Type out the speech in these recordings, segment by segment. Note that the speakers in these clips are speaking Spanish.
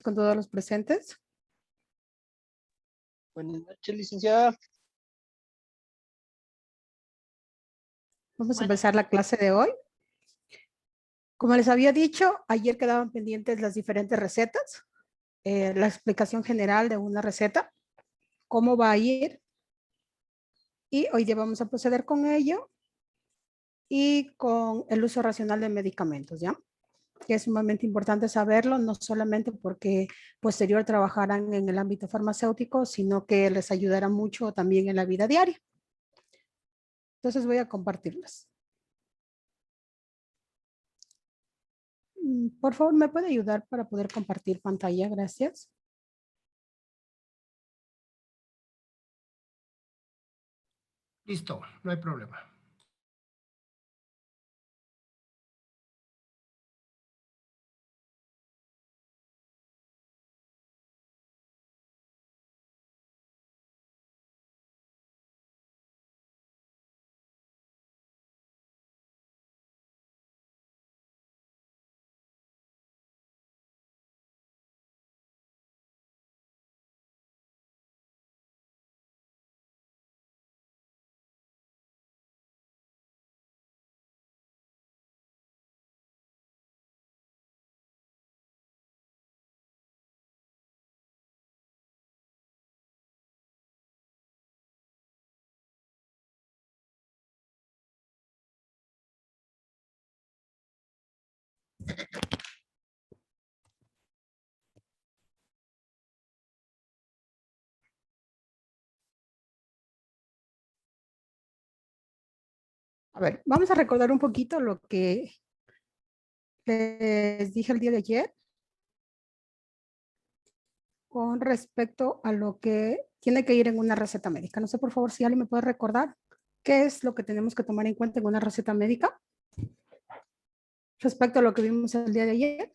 con todos los presentes. Buenas noches, licenciada. Vamos a empezar la clase de hoy. Como les había dicho, ayer quedaban pendientes las diferentes recetas, la explicación general de una receta, cómo va a ir, y hoy día vamos a proceder con ello y con el uso racional de medicamentos, ¿ya? Que es sumamente importante saberlo, no solamente porque posterior trabajarán en el ámbito farmacéutico, sino que les ayudará mucho también en la vida diaria. Entonces voy a compartirlas. Por favor, ¿me puede ayudar para poder compartir pantalla? Gracias. Listo, no hay problema. A ver, vamos a recordar un poquito lo que les dije el día de ayer con respecto a lo que tiene que ir en una receta médica. No sé, por favor, si alguien me puede recordar qué es lo que tenemos que tomar en cuenta en una receta médica respecto a lo que vimos el día de ayer.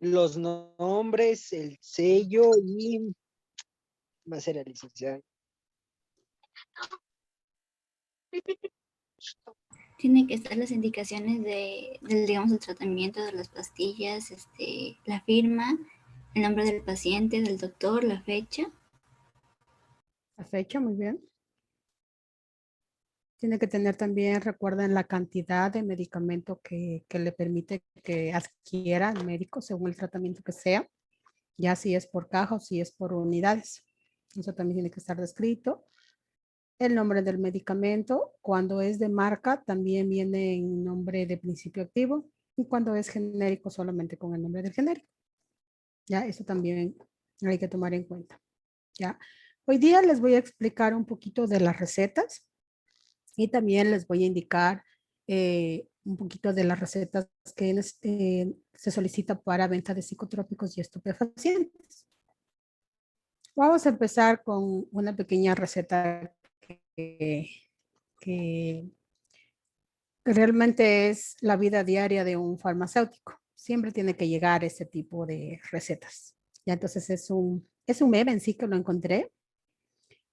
Los nombres, el sello y... Va a ser la licenciada. Tiene que estar las indicaciones del, digamos, el tratamiento de las pastillas, la firma, el nombre del paciente, del doctor, la fecha. La fecha, muy bien. Tiene que tener también, recuerden, la cantidad de medicamento que le permite que adquiera el médico según el tratamiento que sea, ya si es por caja o si es por unidades. Eso también tiene que estar descrito. El nombre del medicamento, cuando es de marca, también viene en nombre de principio activo, y cuando es genérico, solamente con el nombre del genérico. Ya, eso también hay que tomar en cuenta. Ya, hoy día les voy a explicar un poquito de las recetas y también les voy a indicar un poquito de las recetas que se solicita para venta de psicotrópicos y estupefacientes. Vamos a empezar con una pequeña receta que realmente es la vida diaria de un farmacéutico. Siempre tiene que llegar ese tipo de recetas. Ya, entonces es un meme en sí que lo encontré,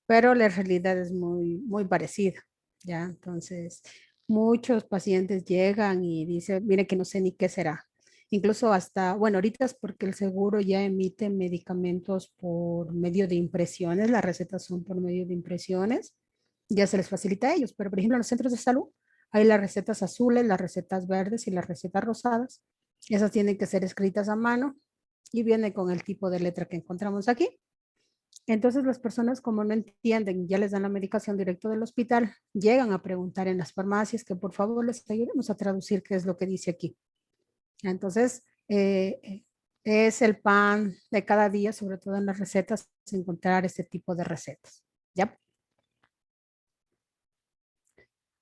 pero la realidad es muy parecida. Ya, entonces muchos pacientes llegan y dicen, mire que no sé ni qué será. Incluso hasta, bueno, ahorita es porque el seguro ya emite medicamentos por medio de impresiones, las recetas son por medio de impresiones, ya se les facilita a ellos, pero por ejemplo en los centros de salud hay las recetas azules, las recetas verdes y las recetas rosadas. Esas tienen que ser escritas a mano y viene con el tipo de letra que encontramos aquí. Entonces las personas, como no entienden, ya les dan la medicación directo del hospital, llegan a preguntar en las farmacias que por favor les ayudemos a traducir qué es lo que dice aquí. Entonces, es el pan de cada día, sobre todo en las recetas, encontrar este tipo de recetas. ¿Ya?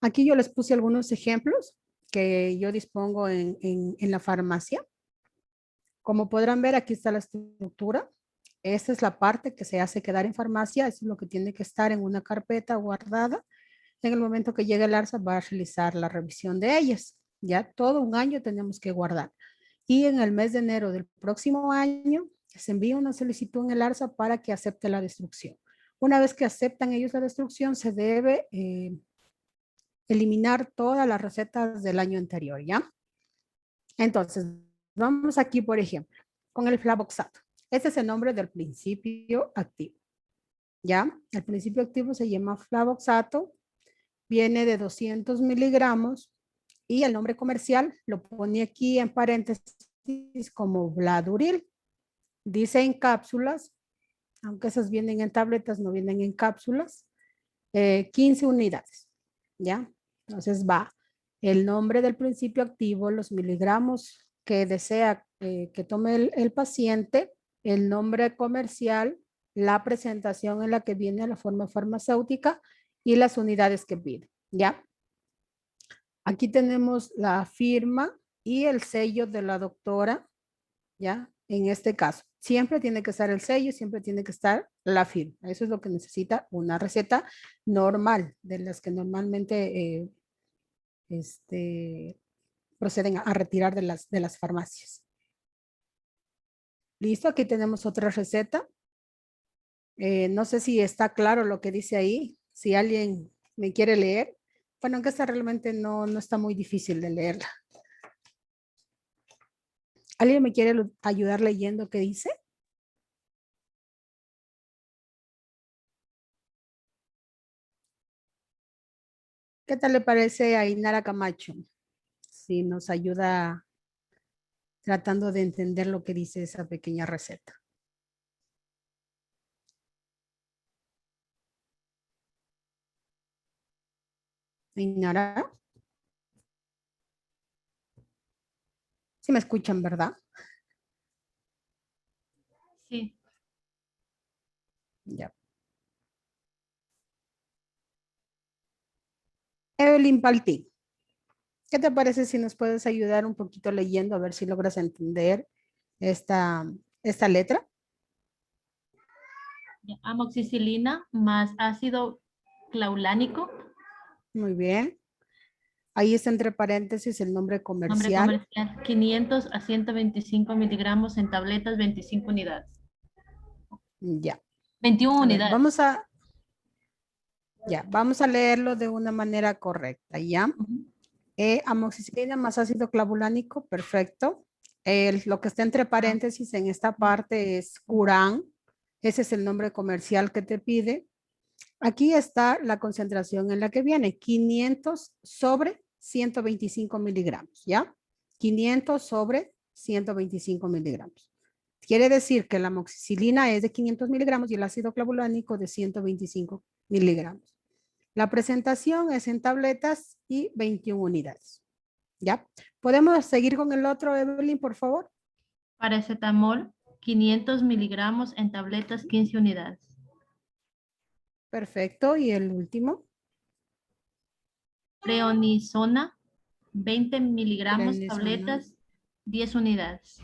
Aquí yo les puse algunos ejemplos que yo dispongo en la farmacia. Como podrán ver, aquí está la estructura. Esta es la parte que se hace quedar en farmacia. Eso es lo que tiene que estar en una carpeta guardada. En el momento que llegue el ARSA va a realizar la revisión de ellas. Ya todo un año tenemos que guardar. Y en el mes de enero del próximo año se envía una solicitud en el ARSA para que acepte la destrucción. Una vez que aceptan ellos la destrucción, se debe eliminar todas las recetas del año anterior, ¿ya? Entonces, vamos aquí, por ejemplo. con el flavoxato. Este es el nombre del principio activo. ¿Ya? El principio activo se llama flavoxato, viene de 200 miligramos y el nombre comercial lo pone aquí en paréntesis como Vladuril. Dice en cápsulas, aunque esas vienen en tabletas, no vienen en cápsulas, 15 unidades. ¿Ya? Entonces va el nombre del principio activo, los miligramos que desea que tome el paciente, el nombre comercial, la presentación en la que viene la forma farmacéutica y las unidades que pide. ¿Ya? Aquí tenemos la firma y el sello de la doctora. ¿Ya? En este caso, siempre tiene que estar el sello, siempre tiene que estar la firma. Eso es lo que necesita una receta normal, de las que normalmente proceden a retirar de las farmacias. Listo, aquí tenemos otra receta. No sé si está claro lo que dice ahí. Si alguien me quiere leer. Bueno, aunque esta realmente no está muy difícil de leerla. ¿Alguien me quiere ayudar leyendo qué dice? ¿Qué tal le parece a Inara Camacho? Si nos ayuda tratando de entender lo que dice esa pequeña receta. Inara. Sí me escuchan, ¿verdad? Sí. Ya. Evelyn Palti, ¿qué te parece si nos puedes ayudar un poquito leyendo a ver si logras entender esta letra? Amoxicilina más ácido claulánico. Muy bien. Ahí está entre paréntesis el nombre Nombre comercial. comercial 500 a 125 miligramos en tabletas, 25 unidades. Ya. 21 A ver, unidades. vamos a leerlo de una manera correcta, ¿ya? Amoxicilina más ácido clavulánico, perfecto. Lo que está entre paréntesis en esta parte es Curán. Ese es el nombre comercial que te pide. Aquí está la concentración en la que viene, 500 sobre 125 miligramos, ¿ya? 500 sobre 125 miligramos. Quiere decir que la amoxicilina es de 500 miligramos y el ácido clavulánico de 125 miligramos. La presentación es en tabletas y 21 unidades. ¿Ya? ¿Podemos seguir con el otro, Evelyn, por favor? Paracetamol, 500 miligramos en tabletas, 15 unidades. Perfecto. ¿Y el último? Preonisona, 20 miligramos Prednisona. tabletas, 10 unidades.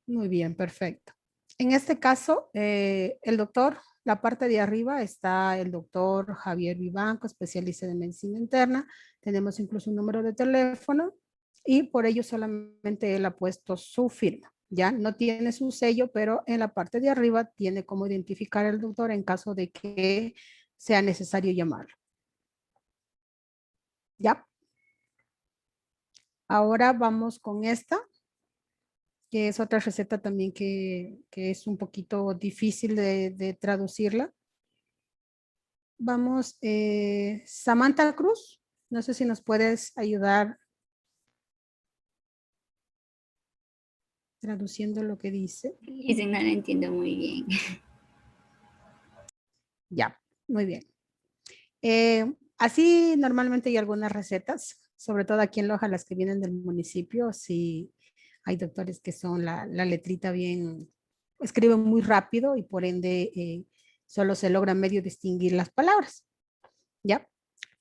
Muy bien, perfecto. En este caso, el doctor, la parte de arriba está el doctor Javier Vivanco, especialista de medicina interna. Tenemos incluso un número de teléfono y por ello solamente él ha puesto su firma. Ya no tiene su sello, pero en la parte de arriba tiene cómo identificar al doctor en caso de que sea necesario llamarlo. Ya. Ahora vamos con esta, que es otra receta también que es un poquito difícil de traducirla. Vamos, Samantha Cruz, no sé si nos puedes ayudar traduciendo lo que dice. Dicen, no lo entiendo muy bien. Ya, muy bien. Así normalmente hay algunas recetas, sobre todo aquí en Loja, las que vienen del municipio, si hay doctores que son la letrita bien, escriben muy rápido y por ende solo se logra medio distinguir las palabras. ¿Ya?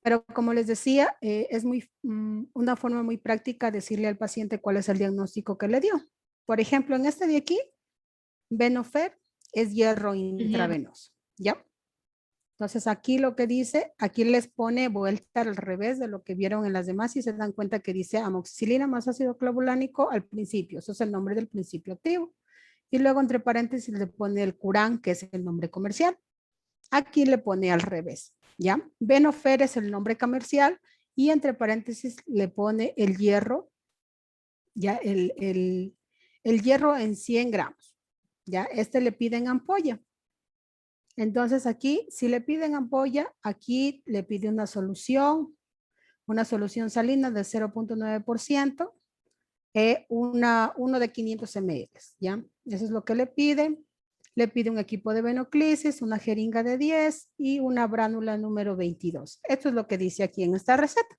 Pero como les decía, es una forma muy práctica decirle al paciente cuál es el diagnóstico que le dio. Por ejemplo, en este de aquí, Venofer es hierro intravenoso. ¿Ya? Entonces aquí lo que dice, aquí les pone vuelta al revés de lo que vieron en las demás y se dan cuenta que dice amoxicilina más ácido clavulánico al principio. Eso es el nombre del principio activo. Y luego entre paréntesis le pone el Curán, que es el nombre comercial. Aquí le pone al revés, ¿ya? Venofer es el nombre comercial y entre paréntesis le pone el hierro, ya el el hierro en 100 gramos. Ya, este le piden ampolla. Entonces aquí, si le piden ampolla, aquí le pide una solución salina de 0.9%, uno de 500 ml, ¿ya? Eso es lo que le piden. Le pide un equipo de venoclisis, una jeringa de 10 y una bránula número 22. Esto es lo que dice aquí en esta receta.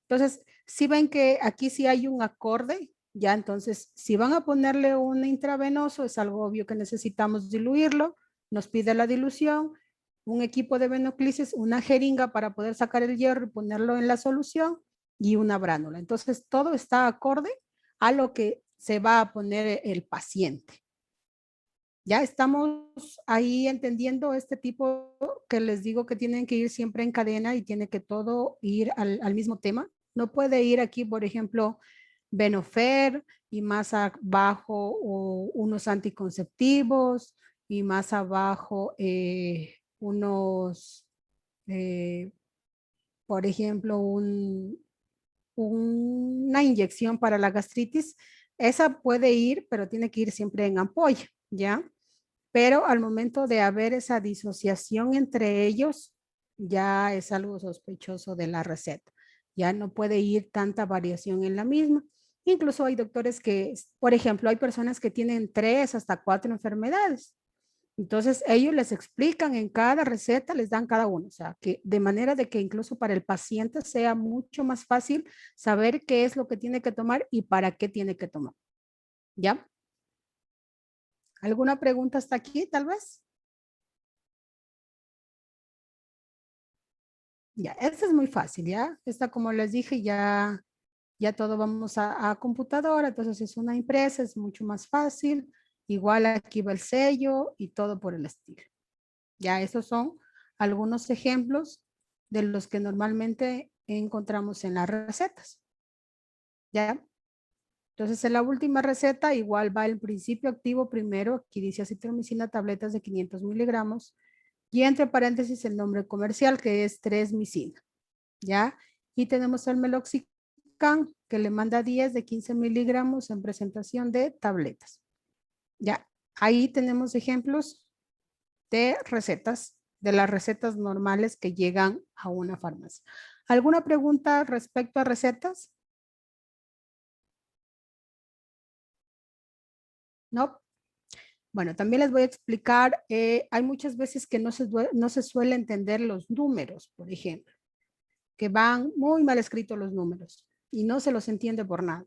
Entonces, si ven que aquí sí hay un acorde, ya entonces, si van a ponerle un intravenoso, es algo obvio que necesitamos diluirlo, nos pide la dilución, un equipo de venoclisis, una jeringa para poder sacar el hierro y ponerlo en la solución y una bránula. Entonces, todo está acorde a lo que se va a poner el paciente. Ya estamos ahí entendiendo este tipo que les digo que tienen que ir siempre en cadena y tiene que todo ir al mismo tema. No puede ir aquí, por ejemplo, Venofer y más abajo unos anticonceptivos y más abajo por ejemplo, una inyección para la gastritis. Esa puede ir, pero tiene que ir siempre en ampolla, ¿ya? Pero al momento de haber esa disociación entre ellos, ya es algo sospechoso de la receta. Ya no puede ir tanta variación en la misma. Incluso hay doctores que, por ejemplo, hay personas que tienen 3 hasta 4 enfermedades. Entonces, ellos les explican en cada receta, les dan cada uno. O sea, que de manera de que incluso para el paciente sea mucho más fácil saber qué es lo que tiene que tomar y para qué tiene que tomar. ¿Ya? ¿Alguna pregunta hasta aquí, tal vez? Ya, esta es muy fácil, ¿ya? Esta, como les dije, ya todo vamos a computadora, entonces es una impresa, es mucho más fácil. Igual aquí va el sello y todo por el estilo. Ya, esos son algunos ejemplos de los que normalmente encontramos en las recetas. ¿Ya? Entonces, en la última receta igual va el principio activo primero, aquí dice acitromicina, tabletas de 500 miligramos, y entre paréntesis el nombre comercial que es 3-micina, ¿ya? Y tenemos el meloxicam que le manda 10 de 15 miligramos en presentación de tabletas, ¿ya? Ahí tenemos ejemplos de recetas, de las recetas normales que llegan a una farmacia. ¿Alguna pregunta respecto a recetas? ¿No? Bueno, también les voy a explicar, hay muchas veces que no se suele entender los números, por ejemplo, que van muy mal escritos los números y no se los entiende por nada.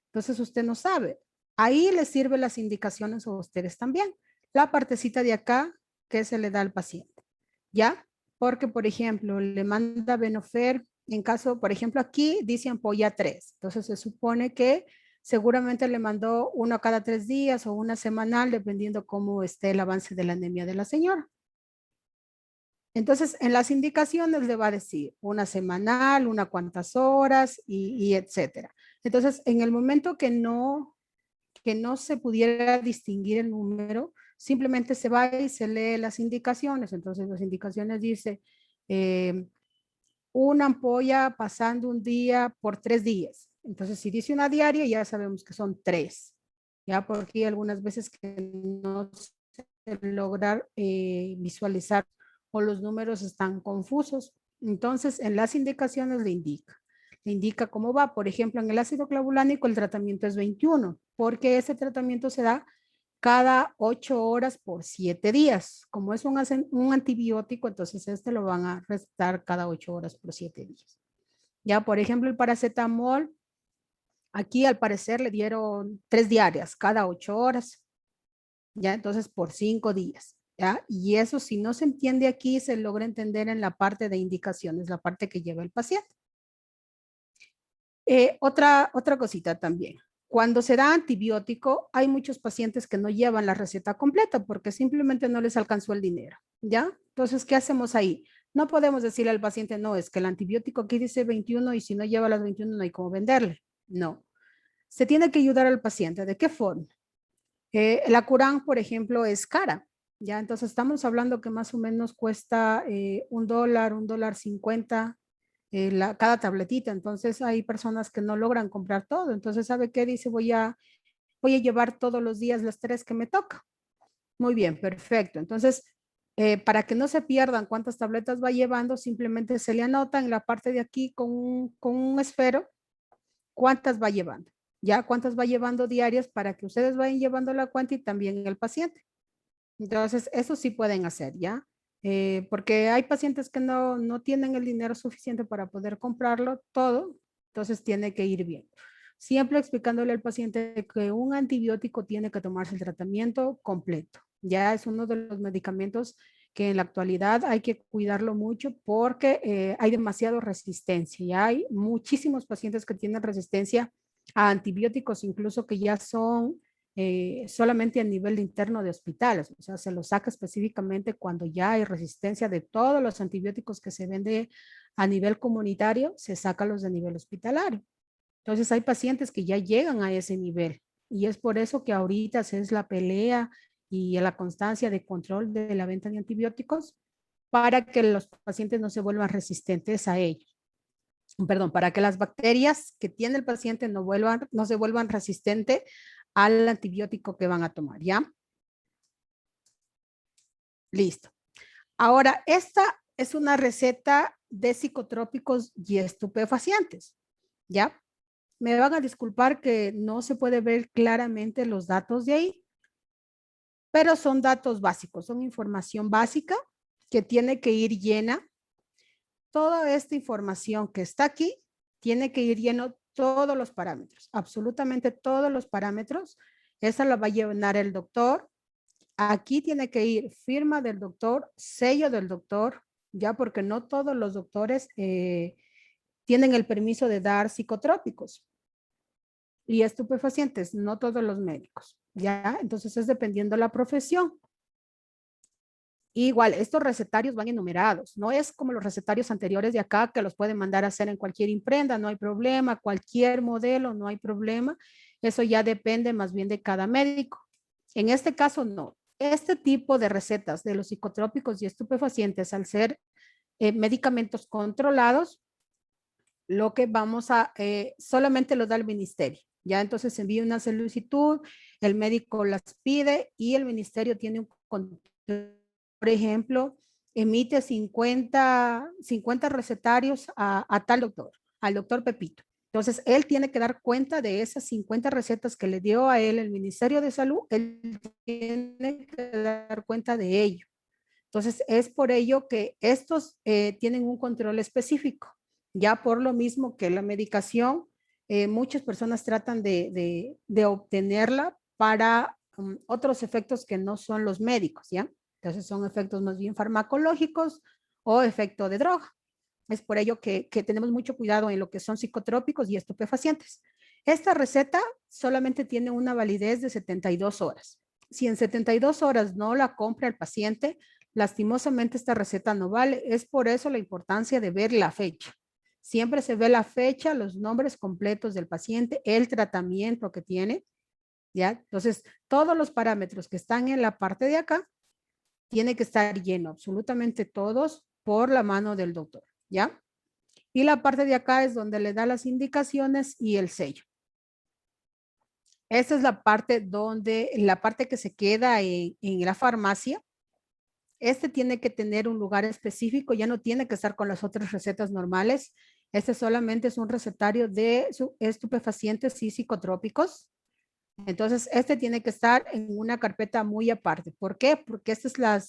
Entonces usted no sabe. Ahí les sirven las indicaciones a ustedes también. La partecita de acá que se le da al paciente. ¿Ya? Porque, por ejemplo, le manda Venofer, en caso, por ejemplo, aquí dice ampolla 3. Entonces se supone que seguramente le mandó uno cada 3 días o una semanal, dependiendo cómo esté el avance de la anemia de la señora. Entonces, en las indicaciones le va a decir una semanal, una cuantas horas y etcétera. Entonces, en el momento que no se pudiera distinguir el número, simplemente se va y se lee las indicaciones. Entonces, las indicaciones dice una ampolla pasando un día por 3 días. Entonces, si dice una diaria, ya sabemos que son 3. Ya porque algunas veces que no se logra visualizar o los números están confusos. Entonces, en las indicaciones le indica cómo va. Por ejemplo, en el ácido clavulánico el tratamiento es 21, porque ese tratamiento se da cada 8 horas por 7 días. Como es un antibiótico, entonces este lo van a recetar cada 8 horas por 7 días. Ya, por ejemplo, el paracetamol, aquí al parecer le dieron 3 diarias, cada 8 horas. Ya, entonces por 5 días. ¿Ya? Y eso, si no se entiende aquí, se logra entender en la parte de indicaciones, la parte que lleva el paciente. Otra cosita también. Cuando se da antibiótico, hay muchos pacientes que no llevan la receta completa porque simplemente no les alcanzó el dinero, ¿ya? Entonces, ¿qué hacemos ahí? No podemos decirle al paciente, no, es que el antibiótico aquí dice 21 y si no lleva las 21 no hay cómo venderle. No. Se tiene que ayudar al paciente. ¿De qué forma? La Curán, por ejemplo, es cara, ¿ya? Entonces, estamos hablando que más o menos cuesta $1.50 cada tabletita. Entonces hay personas que no logran comprar todo. Entonces, ¿sabe qué? Dice, voy a voy a llevar todos los días las 3 que me toca. Muy bien, perfecto. Entonces, para que no se pierdan cuántas tabletas va llevando, simplemente se le anota en la parte de aquí con un esfero cuántas va llevando. Ya cuántas va llevando diarias para que ustedes vayan llevando la cuenta y también el paciente. Entonces, eso sí pueden hacer, ¿ya? Porque hay pacientes que no tienen el dinero suficiente para poder comprarlo todo, entonces tiene que ir bien. Siempre explicándole al paciente que un antibiótico tiene que tomarse el tratamiento completo. Ya es uno de los medicamentos que en la actualidad hay que cuidarlo mucho porque hay demasiada resistencia. Ya hay muchísimos pacientes que tienen resistencia a antibióticos, incluso que ya son solamente a nivel interno de hospitales, o sea, se lo saca específicamente cuando ya hay resistencia de todos los antibióticos que se vende a nivel comunitario, se saca los de nivel hospitalario. Entonces hay pacientes que ya llegan a ese nivel y es por eso que ahorita se es la pelea y la constancia de control de la venta de antibióticos para que los pacientes no se vuelvan resistentes a ellos. Perdón, para que las bacterias que tiene el paciente no se vuelvan resistentes al antibiótico que van a tomar, ¿ya? Listo. Ahora, esta es una receta de psicotrópicos y estupefacientes, ¿ya? Me van a disculpar que no se puede ver claramente los datos de ahí, pero son datos básicos, son información básica que tiene que ir llena. Toda esta información que está aquí tiene que ir lleno todos los parámetros, absolutamente todos los parámetros. Esa la va a llenar el doctor. Aquí tiene que ir firma del doctor, sello del doctor, ya porque no todos los doctores tienen el permiso de dar psicotrópicos y estupefacientes, no todos los médicos, ya. Entonces es dependiendo de la profesión. Igual, estos recetarios van enumerados, no es como los recetarios anteriores de acá que los pueden mandar a hacer en cualquier imprenta, no hay problema, cualquier modelo, no hay problema. Eso ya depende más bien de cada médico. En este caso, no. Este tipo de recetas de los psicotrópicos y estupefacientes, al ser medicamentos controlados, lo que vamos a, solamente lo da el ministerio. Ya entonces se envía una solicitud, el médico las pide y el ministerio tiene un control. Por ejemplo, emite 50 recetarios a tal doctor, al doctor Pepito. Entonces, él tiene que dar cuenta de esas 50 recetas que le dio a él el Ministerio de Salud, él tiene que dar cuenta de ello. Entonces, es por ello que estos tienen un control específico, ya por lo mismo que la medicación, muchas personas tratan de obtenerla para otros efectos que no son los médicos, ¿ya? Entonces son efectos más bien farmacológicos o efecto de droga. Es por ello que tenemos mucho cuidado en lo que son psicotrópicos y estupefacientes. Esta receta solamente tiene una validez de 72 horas. Si en 72 horas no la compra el paciente, lastimosamente esta receta no vale. Es por eso la importancia de ver la fecha. Siempre se ve la fecha, los nombres completos del paciente, el tratamiento que tiene, ¿ya? Entonces, todos los parámetros que están en la parte de acá tiene que estar lleno, absolutamente todos, por la mano del doctor, ¿ya? Y la parte de acá es donde le da las indicaciones y el sello. Esa es la parte que se queda en la farmacia. Este tiene que tener un lugar específico, ya no tiene que estar con las otras recetas normales. Este solamente es un recetario de estupefacientes y psicotrópicos. Entonces, este tiene que estar en una carpeta muy aparte. ¿Por qué? Porque estos son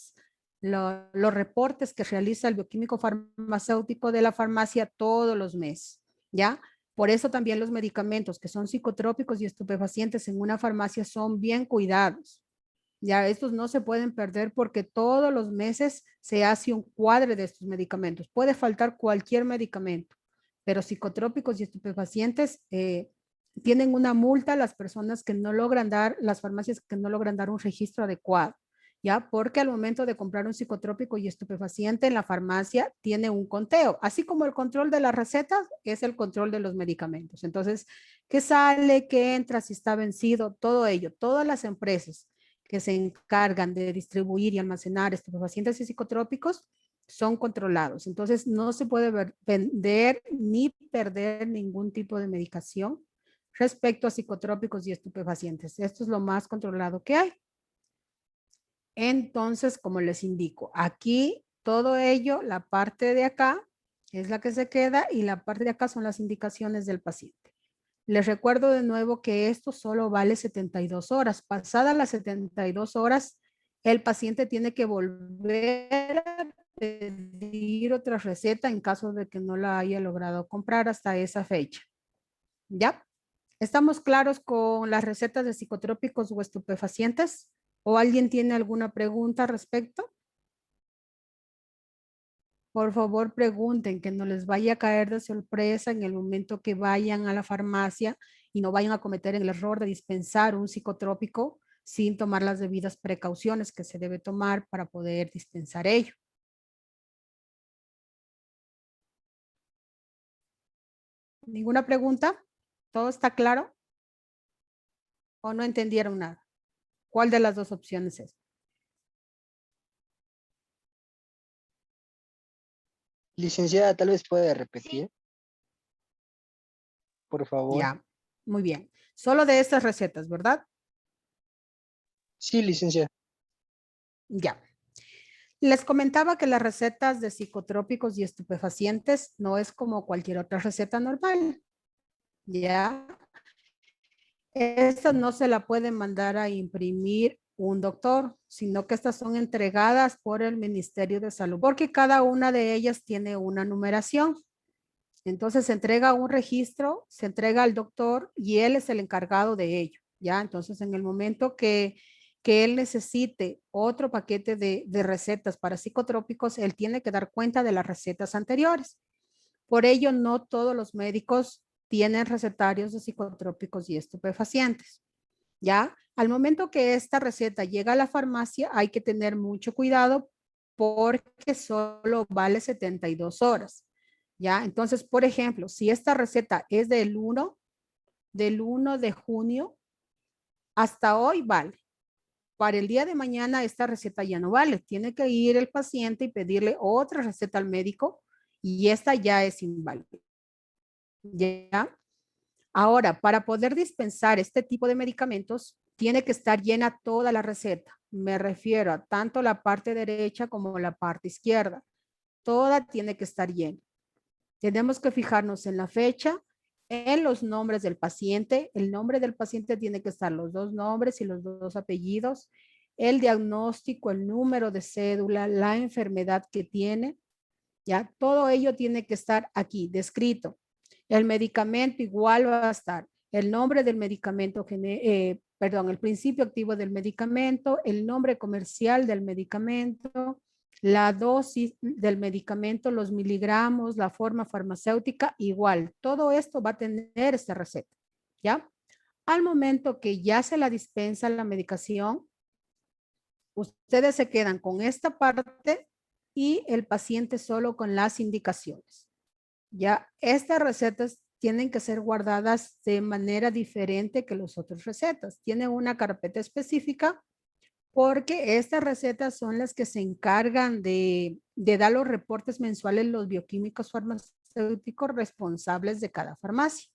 los reportes que realiza el bioquímico farmacéutico de la farmacia todos los meses, ¿ya? Por eso también los medicamentos que son psicotrópicos y estupefacientes en una farmacia son bien cuidados. Ya estos no se pueden perder porque todos los meses se hace un cuadre de estos medicamentos. Puede faltar cualquier medicamento, pero psicotrópicos y estupefacientes tienen una multa a las personas que no logran dar, las farmacias que no logran dar un registro adecuado, ¿ya? Porque al momento de comprar un psicotrópico y estupefaciente en la farmacia tiene un conteo, así como el control de las recetas es el control de los medicamentos. Entonces, ¿qué sale, qué entra, si está vencido? Todo ello, todas las empresas que se encargan de distribuir y almacenar estupefacientes y psicotrópicos son controlados. Entonces, no se puede vender ni perder ningún tipo de medicación respecto a psicotrópicos y estupefacientes. Esto es lo más controlado que hay. Entonces, como les indico, aquí todo ello, la parte de acá es la que se queda y la parte de acá son las indicaciones del paciente. Les recuerdo de nuevo que esto solo vale 72 horas. Pasadas las 72 horas, el paciente tiene que volver a pedir otra receta en caso de que no la haya logrado comprar hasta esa fecha. ¿Ya? ¿Estamos claros con las recetas de psicotrópicos o estupefacientes? ¿O alguien tiene alguna pregunta al respecto? Por favor, pregunten, que no les vaya a caer de sorpresa en el momento que vayan a la farmacia y no vayan a cometer el error de dispensar un psicotrópico sin tomar las debidas precauciones que se debe tomar para poder dispensar ello. ¿Ninguna pregunta? ¿Todo está claro? ¿O no entendieron nada? ¿Cuál de las dos opciones es? Licenciada, tal vez puede repetir, por favor. Ya, muy bien. Solo de estas recetas, ¿verdad? Sí, licenciada. Ya. Les comentaba que las recetas de psicotrópicos y estupefacientes no es como cualquier otra receta normal. Ya. Estas no se la puede mandar a imprimir un doctor, sino que estas son entregadas por el Ministerio de Salud, porque cada una de ellas tiene una numeración. Entonces se entrega un registro, se entrega al doctor y él es el encargado de ello. Ya, entonces en el momento que él necesite otro paquete de recetas para psicotrópicos, él tiene que dar cuenta de las recetas anteriores. Por ello, no todos los médicos tienen recetarios de psicotrópicos y estupefacientes. ¿Ya? Al momento que esta receta llega a la farmacia, hay que tener mucho cuidado porque solo vale 72 horas. ¿Ya? Entonces, por ejemplo, si esta receta es del 1 de junio, hasta hoy vale. Para el día de mañana esta receta ya no vale. Tiene que ir el paciente y pedirle otra receta al médico y esta ya es inválida. ¿Ya? Ahora, para poder dispensar este tipo de medicamentos, tiene que estar llena toda la receta. Me refiero a tanto la parte derecha como la parte izquierda. Toda tiene que estar llena. Tenemos que fijarnos en la fecha, en los nombres del paciente. El nombre del paciente tiene que estar los dos nombres y los dos apellidos, el diagnóstico, el número de cédula, la enfermedad que tiene. Ya, todo ello tiene que estar aquí descrito. El medicamento igual va a estar el nombre del medicamento, el principio activo del medicamento, el nombre comercial del medicamento, la dosis del medicamento, los miligramos, la forma farmacéutica, igual. Todo esto va a tener esta receta, ¿ya? Al momento que ya se la dispensa la medicación, ustedes se quedan con esta parte y el paciente solo con las indicaciones. Ya, estas recetas tienen que ser guardadas de manera diferente que las otras recetas. Tiene una carpeta específica porque estas recetas son las que se encargan de dar los reportes mensuales los bioquímicos farmacéuticos responsables de cada farmacia.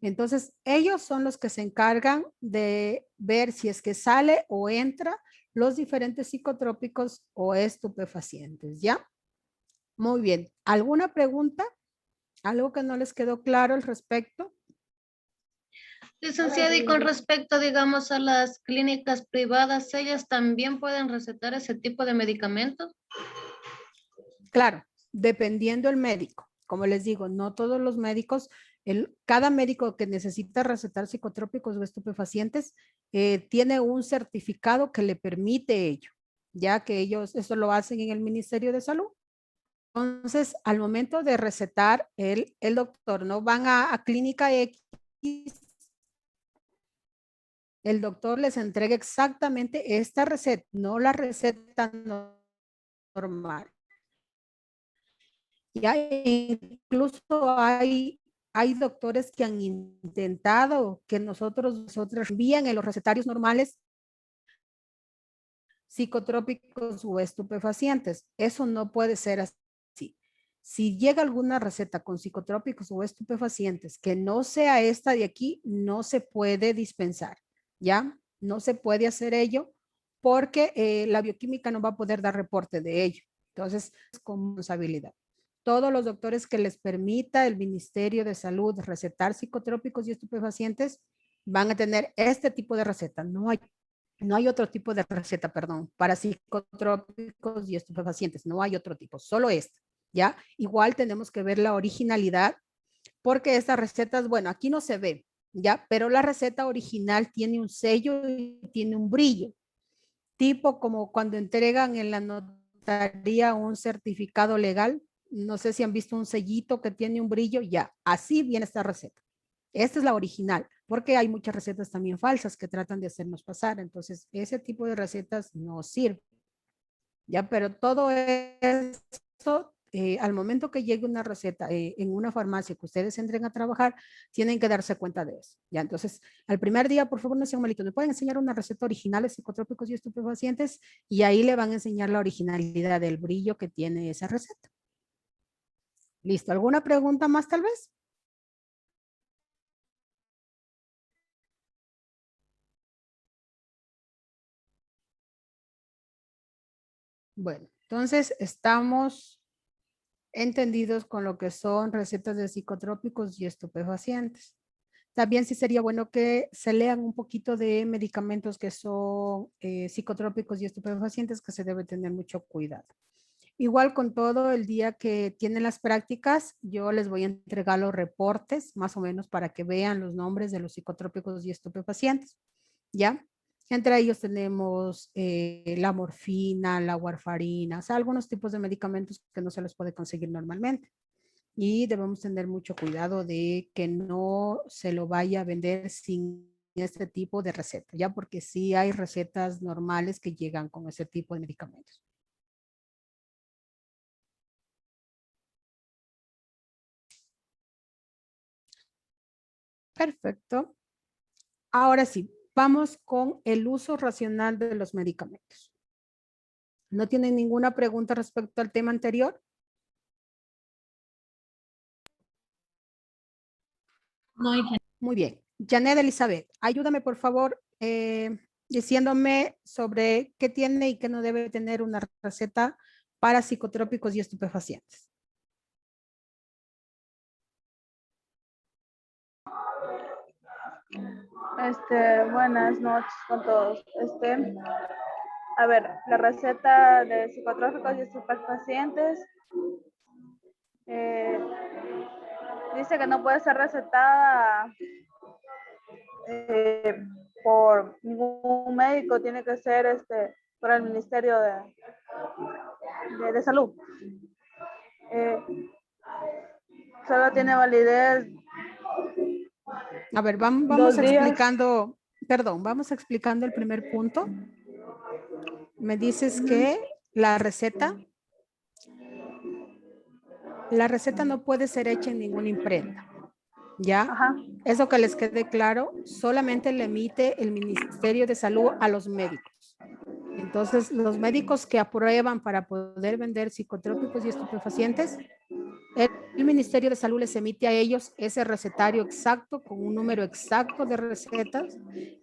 Entonces, ellos son los que se encargan de ver si es que sale o entra los diferentes psicotrópicos o estupefacientes, ¿ya? Muy bien. ¿Alguna pregunta? ¿Algo que no les quedó claro al respecto? Licenciada, y con respecto, digamos, a las clínicas privadas, ¿ellas también pueden recetar ese tipo de medicamentos? Claro, dependiendo el médico. Como les digo, no todos los médicos, cada médico que necesita recetar psicotrópicos o estupefacientes tiene un certificado que le permite ello, ya que ellos eso lo hacen en el Ministerio de Salud. Entonces, al momento de recetar, el doctor no van a clínica X, el doctor les entrega exactamente esta receta, no la receta normal. Ya incluso hay doctores que han intentado que nosotros envían en los recetarios normales psicotrópicos o estupefacientes. Eso no puede ser así. Si llega alguna receta con psicotrópicos o estupefacientes que no sea esta de aquí, no se puede dispensar, ¿ya? No se puede hacer ello porque la bioquímica no va a poder dar reporte de ello. Entonces, es con responsabilidad. Todos los doctores que les permita el Ministerio de Salud recetar psicotrópicos y estupefacientes van a tener este tipo de receta. No hay otro tipo de receta, perdón, para psicotrópicos y estupefacientes. No hay otro tipo, solo este. ¿Ya? Igual tenemos que ver la originalidad, porque estas recetas, bueno, aquí no se ve, ¿ya? Pero la receta original tiene un sello y tiene un brillo, tipo como cuando entregan en la notaría un certificado legal, no sé si han visto un sellito que tiene un brillo, ya, así viene esta receta. Esta es la original, porque hay muchas recetas también falsas que tratan de hacernos pasar, entonces ese tipo de recetas no sirve. Ya, pero todo esto, al momento que llegue una receta en una farmacia que ustedes entren a trabajar, tienen que darse cuenta de eso. Ya, entonces, al primer día, por favor, no sean malitos, me pueden enseñar una receta original de psicotrópicos y estupefacientes y ahí le van a enseñar la originalidad del brillo que tiene esa receta. ¿Listo? ¿Alguna pregunta más tal vez? Bueno, entonces estamos entendidos con lo que son recetas de psicotrópicos y estupefacientes. También sí sería bueno que se lean un poquito de medicamentos que son psicotrópicos y estupefacientes, que se debe tener mucho cuidado. Igual con todo, el día que tienen las prácticas, yo les voy a entregar los reportes, más o menos, para que vean los nombres de los psicotrópicos y estupefacientes, ¿ya? Entre ellos tenemos la morfina, la warfarina, o sea, algunos tipos de medicamentos que no se les puede conseguir normalmente. Y debemos tener mucho cuidado de que no se lo vaya a vender sin este tipo de receta, ya porque sí hay recetas normales que llegan con ese tipo de medicamentos. Perfecto. Ahora sí, vamos con el uso racional de los medicamentos. ¿No tienen ninguna pregunta respecto al tema anterior? No, Muy bien. Janet Elizabeth, ayúdame por favor diciéndome sobre qué tiene y qué no debe tener una receta para psicotrópicos y estupefacientes. Buenas noches con todos. A ver, la receta de psicotrópicos y estupefacientes dice que no puede ser recetada por ningún médico, tiene que ser por el Ministerio de Salud. Solo tiene validez A ver, vamos 2 días. explicando, perdón, vamos explicando el primer punto. Me dices que la receta no puede ser hecha en ninguna imprenta, ¿ya? Ajá. Eso que les quede claro, solamente le emite el Ministerio de Salud a los médicos. Entonces, los médicos que aprueban para poder vender psicotrópicos y estupefacientes, el Ministerio de Salud les emite a ellos ese recetario exacto con un número exacto de recetas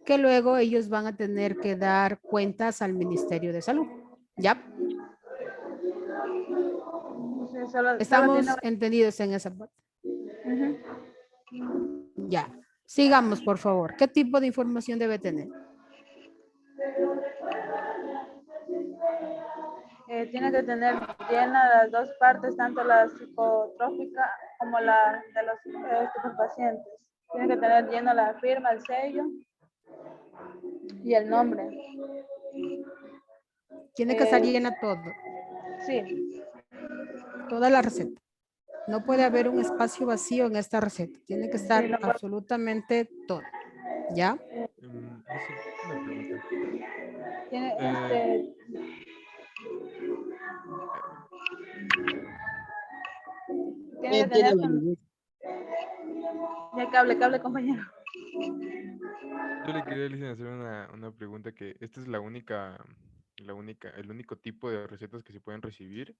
que luego ellos van a tener que dar cuentas al Ministerio de Salud. ¿Ya? Sí, solo Estamos tiene... entendidos en esa parte. Uh-huh. Ya. Sigamos, por favor. ¿Qué tipo de información debe tener? Tiene que tener llena las dos partes, tanto la psicotrópica como la de los estupefacientes. Tiene que tener lleno la firma, el sello y el nombre. Tiene que estar llena todo, Sí. toda la receta. No puede haber un espacio vacío en esta receta. Tiene que estar Sí, no, absolutamente todo. ¿Ya? Una pregunta. tiene, Eh, tiene que tener... Ya que hable, compañero. yo le quería Alicia, hacer una pregunta que esta es el único tipo de recetas que se pueden recibir.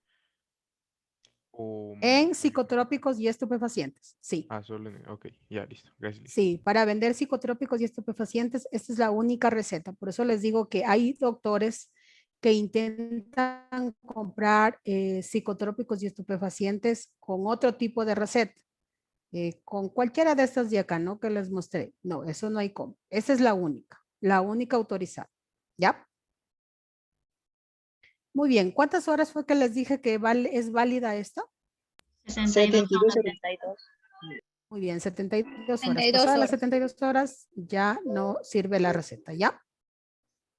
O, En psicotrópicos y estupefacientes, sí. solo en... Ok, ya, listo. Gracias, Lisa. Sí, para vender psicotrópicos y estupefacientes, esta es la única receta. Por eso les digo que hay doctores que intentan comprar psicotrópicos y estupefacientes con otro tipo de receta. Con cualquiera de estas de acá, ¿no? Que les mostré. No, eso no hay cómo. Esa es la única autorizada. ¿Ya? Muy bien. ¿Cuántas horas fue que les dije que es válida esta? 72 horas. 72. Muy bien, 72 horas. 72 Pasadas las horas. 72 horas ya no sirve la receta, ¿ya?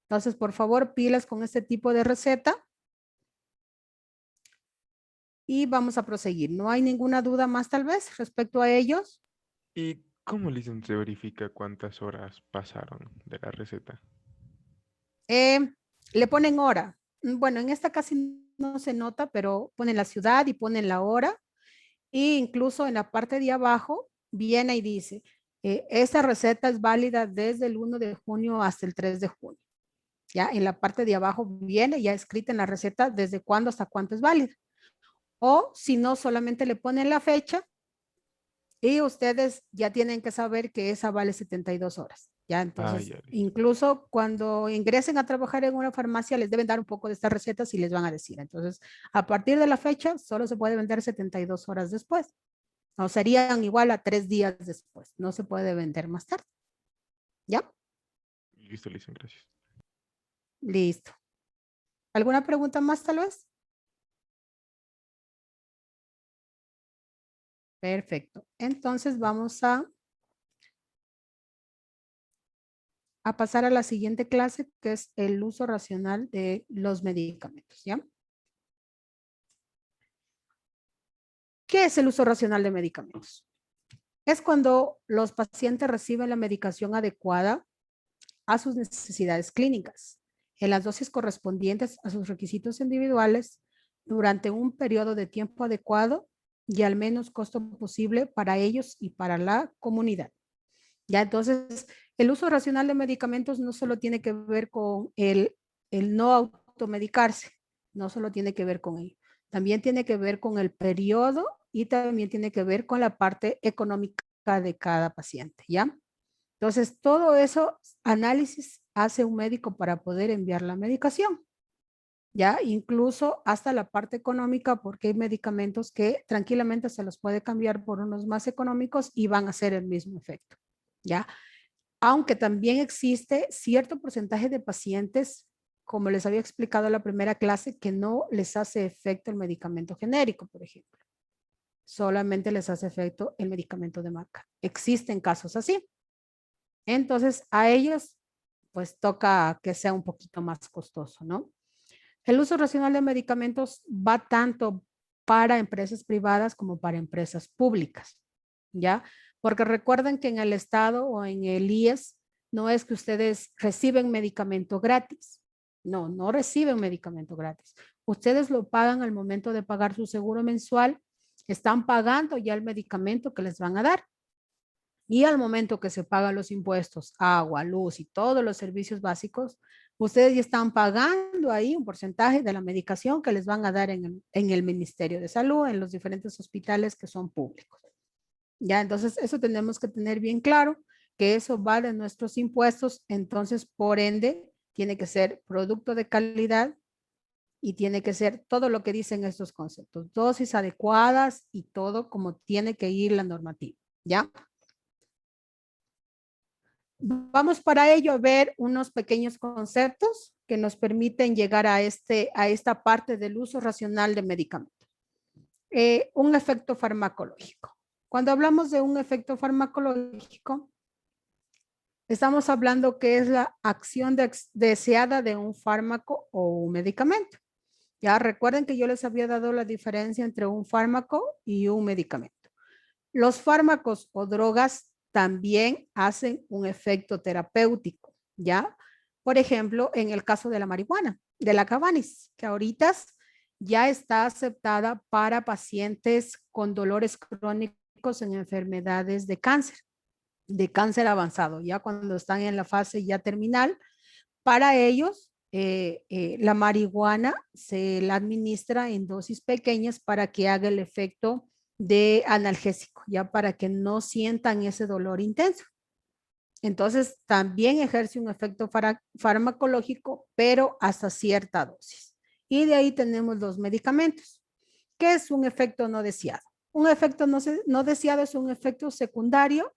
Entonces, por favor, pilas con este tipo de receta. Y vamos a proseguir. ¿No hay ninguna duda más tal vez respecto a ellos? ¿Y cómo, Lisa, se verifica cuántas horas pasaron de la receta? Le ponen hora. Bueno, en esta casi no se nota, pero ponen la ciudad y ponen la hora. E incluso en la parte de abajo viene y dice, esta receta es válida desde el 1 de junio hasta el 3 de junio. Ya en la parte de abajo viene ya escrita en la receta desde cuándo hasta cuánto es válida. O si no, solamente le ponen la fecha y ustedes ya tienen que saber que esa vale 72 horas. Ya, entonces, ya, listo. incluso cuando ingresen a trabajar en una farmacia, les deben dar un poco de estas recetas y les van a decir. Entonces, a partir de la fecha, solo se puede vender 72 horas después. O serían igual a 3 días después. No se puede vender más tarde. ¿Ya? Listo, Lisa, gracias. Listo. ¿Alguna pregunta más tal vez? Perfecto. Entonces vamos a pasar a la siguiente clase, que es el uso racional de los medicamentos, ¿ya? ¿Qué es el uso racional de medicamentos? Es cuando los pacientes reciben la medicación adecuada a sus necesidades clínicas, en las dosis correspondientes a sus requisitos individuales, durante un periodo de tiempo adecuado y al menos costo posible para ellos y para la comunidad. Ya, entonces, el uso racional de medicamentos no solo tiene que ver con el no automedicarse, no solo tiene que ver con ello, también tiene que ver con el periodo y también tiene que ver con la parte económica de cada paciente, ¿ya? Entonces, todo eso análisis hace un médico para poder enviar la medicación, ¿ya? Incluso hasta la parte económica, porque hay medicamentos que tranquilamente se los puede cambiar por unos más económicos y van a hacer el mismo efecto, ¿ya? Aunque también existe cierto porcentaje de pacientes, como les había explicado en la primera clase, que no les hace efecto el medicamento genérico, por ejemplo. Solamente les hace efecto el medicamento de marca. Existen casos así. Entonces, a ellos, pues toca que sea un poquito más costoso, ¿no? El uso racional de medicamentos va tanto para empresas privadas como para empresas públicas, ¿ya? Porque recuerden que en el Estado o en el IES no es que ustedes reciben medicamento gratis. No, no reciben medicamento gratis. Ustedes lo pagan al momento de pagar su seguro mensual. Están pagando ya el medicamento que les van a dar. Y al momento que se pagan los impuestos, agua, luz y todos los servicios básicos, ustedes ya están pagando ahí un porcentaje de la medicación que les van a dar en el Ministerio de Salud, en los diferentes hospitales que son públicos. Ya, entonces eso tenemos que tener bien claro, que eso va de nuestros impuestos, entonces por ende tiene que ser producto de calidad y tiene que ser todo lo que dicen estos conceptos, dosis adecuadas y todo como tiene que ir la normativa, ¿ya? Vamos para ello a ver unos pequeños conceptos que nos permiten llegar a esta parte del uso racional de medicamentos. Un efecto farmacológico. Cuando hablamos de un efecto farmacológico, estamos hablando que es la acción deseada de un fármaco o un medicamento. Ya recuerden que yo les había dado la diferencia entre un fármaco y un medicamento. Los fármacos o drogas también hacen un efecto terapéutico, ¿ya? Por ejemplo, en el caso de la marihuana, de la cannabis, que ahorita ya está aceptada para pacientes con dolores crónicos en enfermedades de cáncer avanzado, ya cuando están en la fase ya terminal. Para ellos, la marihuana se la administra en dosis pequeñas para que haga el efecto de analgésico, ya para que no sientan ese dolor intenso. Entonces, también ejerce un efecto farmacológico, pero hasta cierta dosis. Y de ahí tenemos los medicamentos. ¿Qué es un efecto no deseado? Un efecto no deseado es un efecto secundario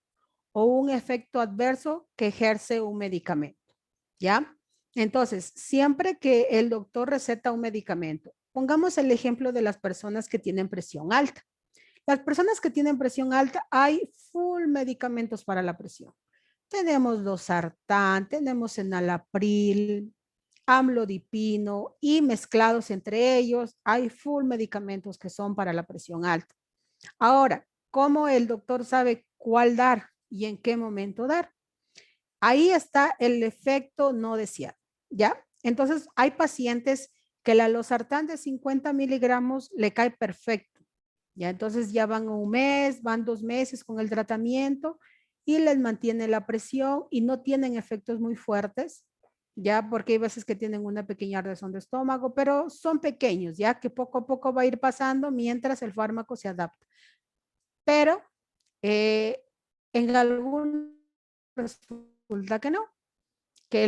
o un efecto adverso que ejerce un medicamento, ¿ya? Entonces, siempre que el doctor receta un medicamento, pongamos el ejemplo de las personas que tienen presión alta. Las personas que tienen presión alta, hay full medicamentos para la presión. Tenemos losartán, tenemos enalapril, amlodipino y mezclados entre ellos, hay full medicamentos que son para la presión alta. Ahora, ¿cómo el doctor sabe cuál dar y en qué momento dar? Ahí está el efecto no deseado, ¿ya? Entonces, hay pacientes que la losartán de 50 miligramos le cae perfecto, ¿ya? Entonces ya van un mes, van 2 meses con el tratamiento y les mantiene la presión y no tienen efectos muy fuertes, ya, porque hay veces que tienen una pequeña ardezón de estómago, pero son pequeños, ya que poco a poco va a ir pasando mientras el fármaco se adapta. Pero en algún resulta que no, que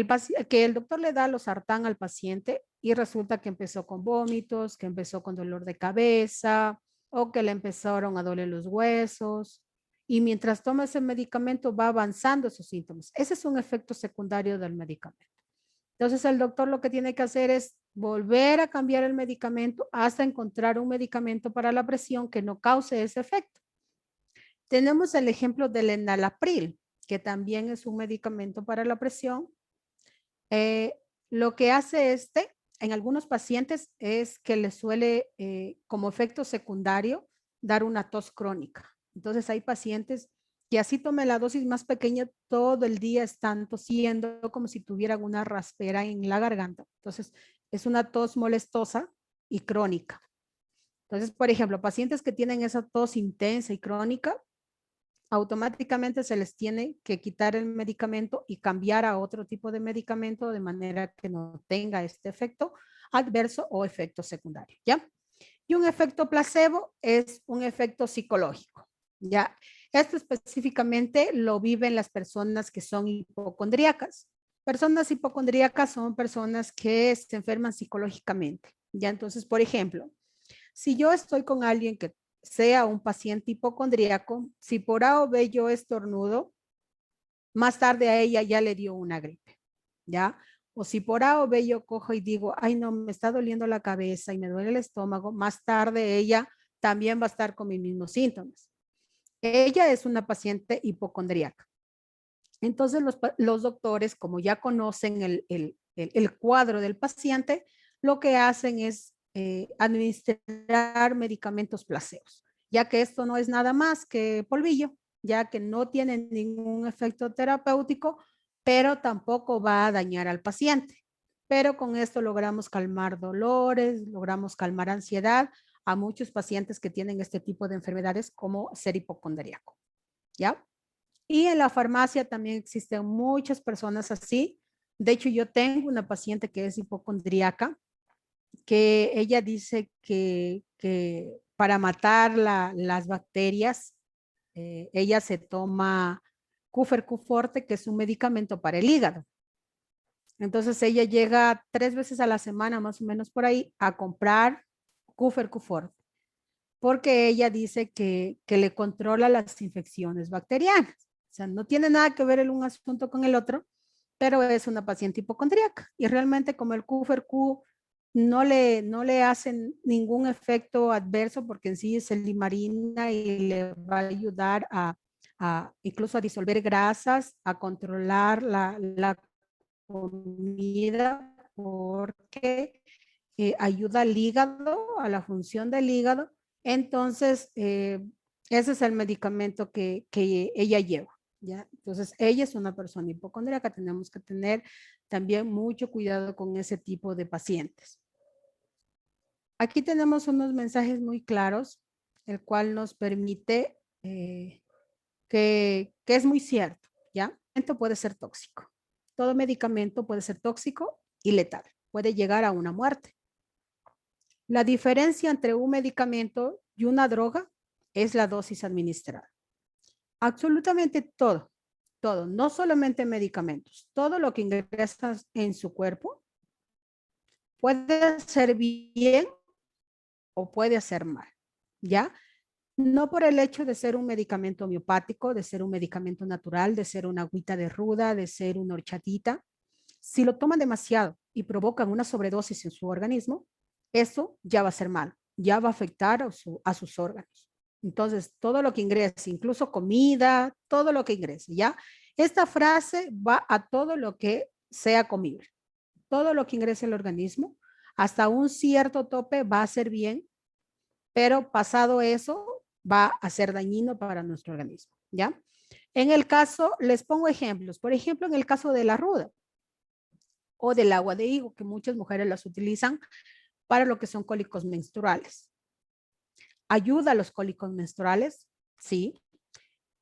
el doctor le da losartán al paciente y resulta que empezó con vómitos, que empezó con dolor de cabeza o que le empezaron a doler los huesos. Y mientras toma ese medicamento va avanzando esos síntomas. Ese es un efecto secundario del medicamento. Entonces el doctor lo que tiene que hacer es volver a cambiar el medicamento hasta encontrar un medicamento para la presión que no cause ese efecto. Tenemos el ejemplo del enalapril, que también es un medicamento para la presión. Lo que hace en algunos pacientes es que le suele, como efecto secundario, dar una tos crónica. Entonces hay pacientes que así tomen la dosis más pequeña, todo el día están tosiendo como si tuvieran una raspera en la garganta. Entonces es una tos molestosa y crónica. Entonces, por ejemplo, pacientes que tienen esa tos intensa y crónica, automáticamente se les tiene que quitar el medicamento y cambiar a otro tipo de medicamento de manera que no tenga este efecto adverso o efecto secundario, ¿ya? Y un efecto placebo es un efecto psicológico, ¿ya? Esto específicamente lo viven las personas que son hipocondríacas. Personas hipocondríacas son personas que se enferman psicológicamente, ¿ya? Entonces, por ejemplo, si yo estoy con alguien que sea un paciente hipocondríaco, si por A o B yo estornudo, más tarde a ella ya le dio una gripe, ¿ya? O si por A o B yo cojo y digo, ay no, me está doliendo la cabeza y me duele el estómago, más tarde ella también va a estar con mis mismos síntomas. Ella es una paciente hipocondríaca. Entonces los doctores, como ya conocen el cuadro del paciente, lo que hacen es administrar medicamentos placebos, ya que esto no es nada más que polvillo, ya que no tiene ningún efecto terapéutico, pero tampoco va a dañar al paciente. Pero con esto logramos calmar dolores, logramos calmar ansiedad a muchos pacientes que tienen este tipo de enfermedades como ser hipocondríaco, ¿ya? Y en la farmacia también existen muchas personas así. De hecho, yo tengo una paciente que es hipocondríaca, que ella dice que para matar las bacterias, ella se toma Cufer-Q Forte, que es un medicamento para el hígado. Entonces ella llega 3 veces a la semana, más o menos por ahí, a comprar Cufer-Q Forte, porque ella dice que le controla las infecciones bacterianas. O sea, no tiene nada que ver el un asunto con el otro, pero es una paciente hipocondríaca. Y realmente como el Cufer-Q no le hacen ningún efecto adverso porque en sí es el limarina y le va a ayudar incluso a disolver grasas, a controlar la comida porque ayuda al hígado, a la función del hígado. Entonces, ese es el medicamento que ella lleva, ¿ya? Entonces, ella es una persona hipocondríaca, tenemos que tener también mucho cuidado con ese tipo de pacientes. Aquí tenemos unos mensajes muy claros, el cual nos permite que es muy cierto, ¿ya? Esto puede ser tóxico. Todo medicamento puede ser tóxico y letal. puede llegar a una muerte. La diferencia entre un medicamento y una droga es la dosis administrada. Absolutamente todo, todo, no solamente medicamentos, todo lo que ingresas en su cuerpo puede hacer bien o puede hacer mal, ¿ya? No por el hecho de ser un medicamento homeopático, de ser un medicamento natural, de ser una agüita de ruda, de ser una horchatita. Si lo toman demasiado y provocan una sobredosis en su organismo, eso ya va a ser malo, ya va a afectar a sus órganos. Entonces, todo lo que ingrese, incluso comida, todo lo que ingrese, ¿ya? Esta frase va a todo lo que sea comible. Todo lo que ingrese al organismo, hasta un cierto tope va a ser bien, pero pasado eso va a ser dañino para nuestro organismo, ¿ya? En el caso, les pongo ejemplos. Por ejemplo, en el caso de la ruda o del agua de higo, que muchas mujeres las utilizan para lo que son cólicos menstruales. ¿Ayuda a los cólicos menstruales? Sí,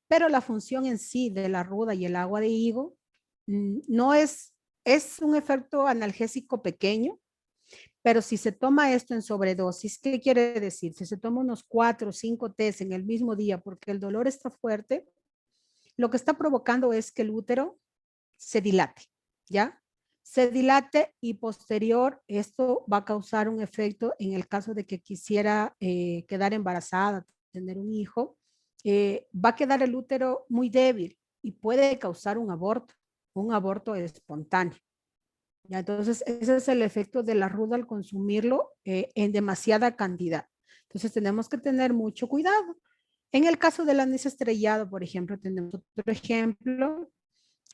pero la función en sí de la ruda y el agua de higo no es un efecto analgésico pequeño, pero si se toma esto en sobredosis, ¿qué quiere decir? Si se toma unos 4 o 5 tés en el mismo día porque el dolor está fuerte, lo que está provocando es que el útero se dilate, ¿ya? Se dilate y posterior esto va a causar un efecto en el caso de que quisiera quedar embarazada, tener un hijo, va a quedar el útero muy débil y puede causar un aborto espontáneo. ¿Ya? Entonces, ese es el efecto de la ruda al consumirlo en demasiada cantidad. Entonces, tenemos que tener mucho cuidado. En el caso del anís estrellado, por ejemplo, tenemos otro ejemplo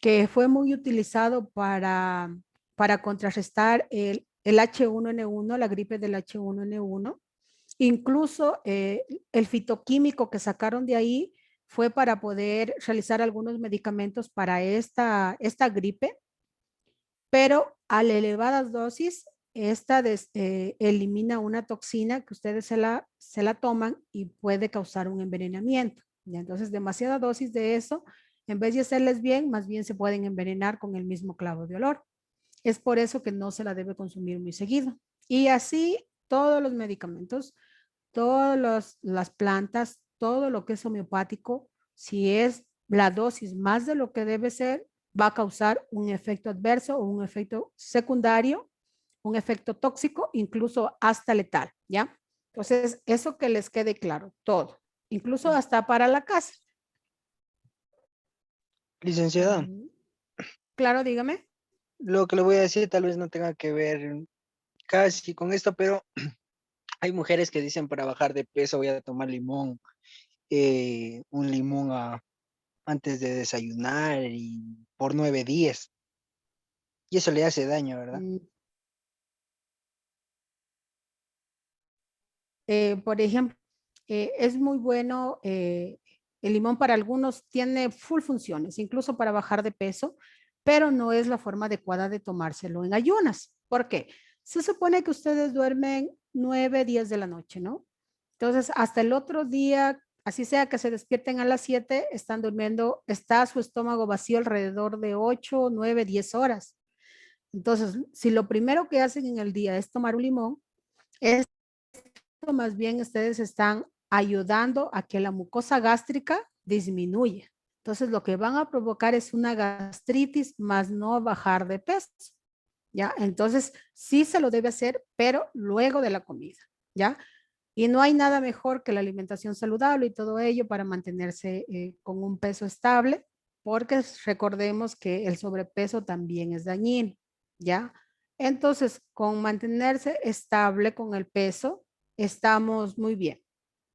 que fue muy utilizado para contrarrestar el H1N1, la gripe del H1N1. Incluso el fitoquímico que sacaron de ahí fue para poder realizar algunos medicamentos para esta gripe, pero a elevadas dosis, esta elimina una toxina que ustedes se la toman y puede causar un envenenamiento. ¿Ya? Entonces, demasiada dosis de eso, en vez de hacerles bien, más bien se pueden envenenar con el mismo clavo de olor. Es por eso que no se la debe consumir muy seguido. Y así todos los medicamentos, todas las plantas, todo lo que es homeopático, si es la dosis más de lo que debe ser, va a causar un efecto adverso o un efecto secundario, un efecto tóxico, incluso hasta letal, ¿ya? Entonces, eso que les quede claro, todo, incluso hasta para la casa. Licenciada, Claro, dígame. lo que le voy a decir tal vez no tenga que ver casi con esto, pero hay mujeres que dicen para bajar de peso voy a tomar limón, un limón antes de desayunar y por 9 días. Y eso le hace daño, ¿verdad? Por ejemplo, es muy bueno, el limón para algunos tiene full funciones, incluso para bajar de peso, pero no es la forma adecuada de tomárselo en ayunas. ¿Por qué? Se supone que ustedes duermen 9, 10 de la noche, ¿no? Entonces, hasta el otro día, así sea que se despierten a las 7, están durmiendo, está su estómago vacío alrededor de 8, 9, 10 horas. Entonces, si lo primero que hacen en el día es tomar un limón, es más bien ustedes están ayudando a que la mucosa gástrica disminuya. Entonces, lo que van a provocar es una gastritis, más no bajar de peso. ¿Ya? Entonces, sí se lo debe hacer, pero luego de la comida, ¿ya? Y no hay nada mejor que la alimentación saludable y todo ello para mantenerse con un peso estable, porque recordemos que el sobrepeso también es dañino, ¿ya? Entonces, con mantenerse estable con el peso, estamos muy bien,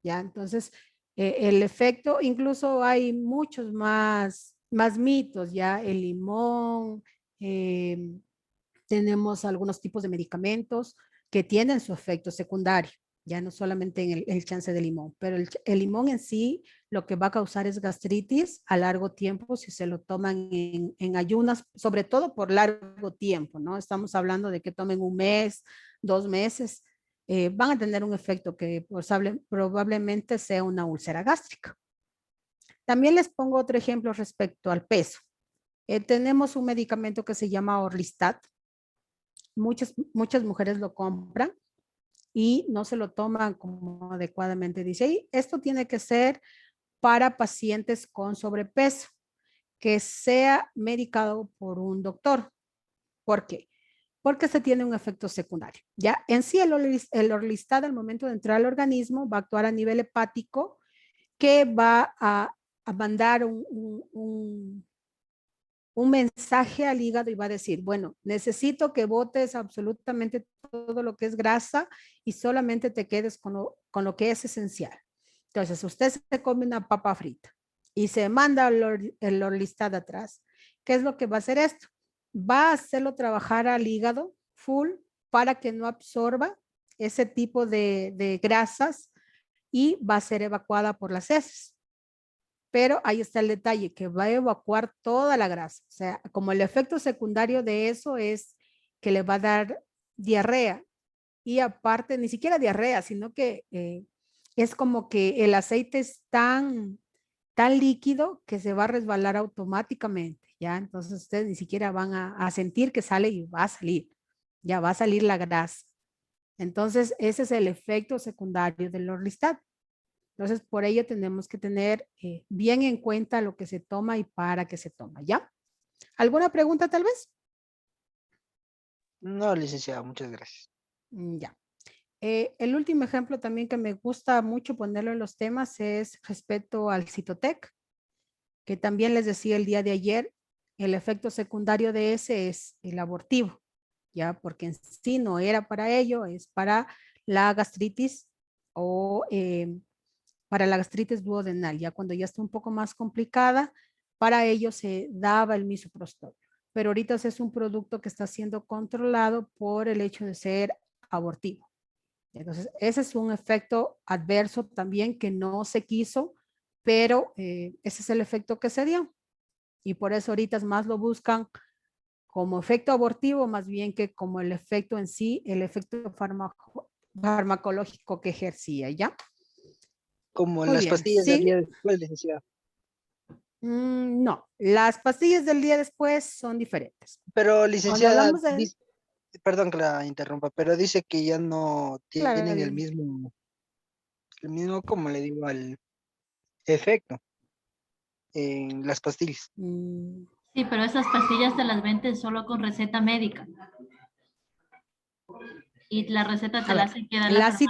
¿ya? Entonces, el efecto, incluso hay muchos más mitos, ¿ya? El limón, tenemos algunos tipos de medicamentos que tienen su efecto secundario, ya no solamente en el chance de limón, pero el limón en sí lo que va a causar es gastritis a largo tiempo si se lo toman en ayunas, sobre todo por largo tiempo, ¿no? Estamos hablando de que tomen 1 mes, 2 meses, van a tener un efecto que probablemente sea una úlcera gástrica. También les pongo otro ejemplo respecto al peso. Tenemos un medicamento que se llama Orlistat. muchas mujeres lo compran y no se lo toman como adecuadamente. Dice, "Ay, esto tiene que ser para pacientes con sobrepeso, que sea medicado por un doctor". ¿Por qué? Porque se tiene un efecto secundario. Ya en sí el orlistat al momento de entrar al organismo va a actuar a nivel hepático, que va a mandar un mensaje al hígado y va a decir, bueno, necesito que botes absolutamente todo lo que es grasa y solamente te quedes con lo que es esencial. Entonces, usted se come una papa frita y se manda el orlistat atrás. ¿Qué es lo que va a hacer esto? Va a hacerlo trabajar al hígado full para que no absorba ese tipo de grasas y va a ser evacuada por las heces. Pero ahí está el detalle, que va a evacuar toda la grasa. O sea, como el efecto secundario de eso es que le va a dar diarrea. Y aparte, ni siquiera diarrea, sino que es como que el aceite es tan líquido que se va a resbalar automáticamente, ¿ya? Entonces ustedes ni siquiera van a sentir que sale y va a salir, ya va a salir la grasa. Entonces ese es el efecto secundario del orlistat. Entonces por ello tenemos que tener bien en cuenta lo que se toma y para qué se toma, ¿ya? ¿Alguna pregunta tal vez? No, licenciada, muchas gracias. Ya. El último ejemplo también que me gusta mucho ponerlo en los temas es respecto al Cytotec, que también les decía el día de ayer, el efecto secundario de ese es el abortivo, ya, porque en sí no era para ello, es para la gastritis o para la gastritis duodenal, ya cuando ya está un poco más complicada, para ello se daba el misoprostol. Pero ahorita es un producto que está siendo controlado por el hecho de ser abortivo. Entonces, ese es un efecto adverso también que no se quiso, pero ese es el efecto que se dio. Y por eso ahorita más lo buscan como efecto abortivo, más bien que como el efecto en sí, el efecto farmacológico que ejercía, ¿ya? Como Muy las bien, pastillas del sí. día después, licenciada. No, las pastillas del día después son diferentes. Pero, Cuando licenciada, hablamos de... perdón que la interrumpa, pero dice que ya no Claro, tienen el mismo, como le digo, el efecto en las pastillas. Sí, pero esas pastillas te las venden solo con receta médica. Y la receta te a la ver, hacen quedar en la farmacia.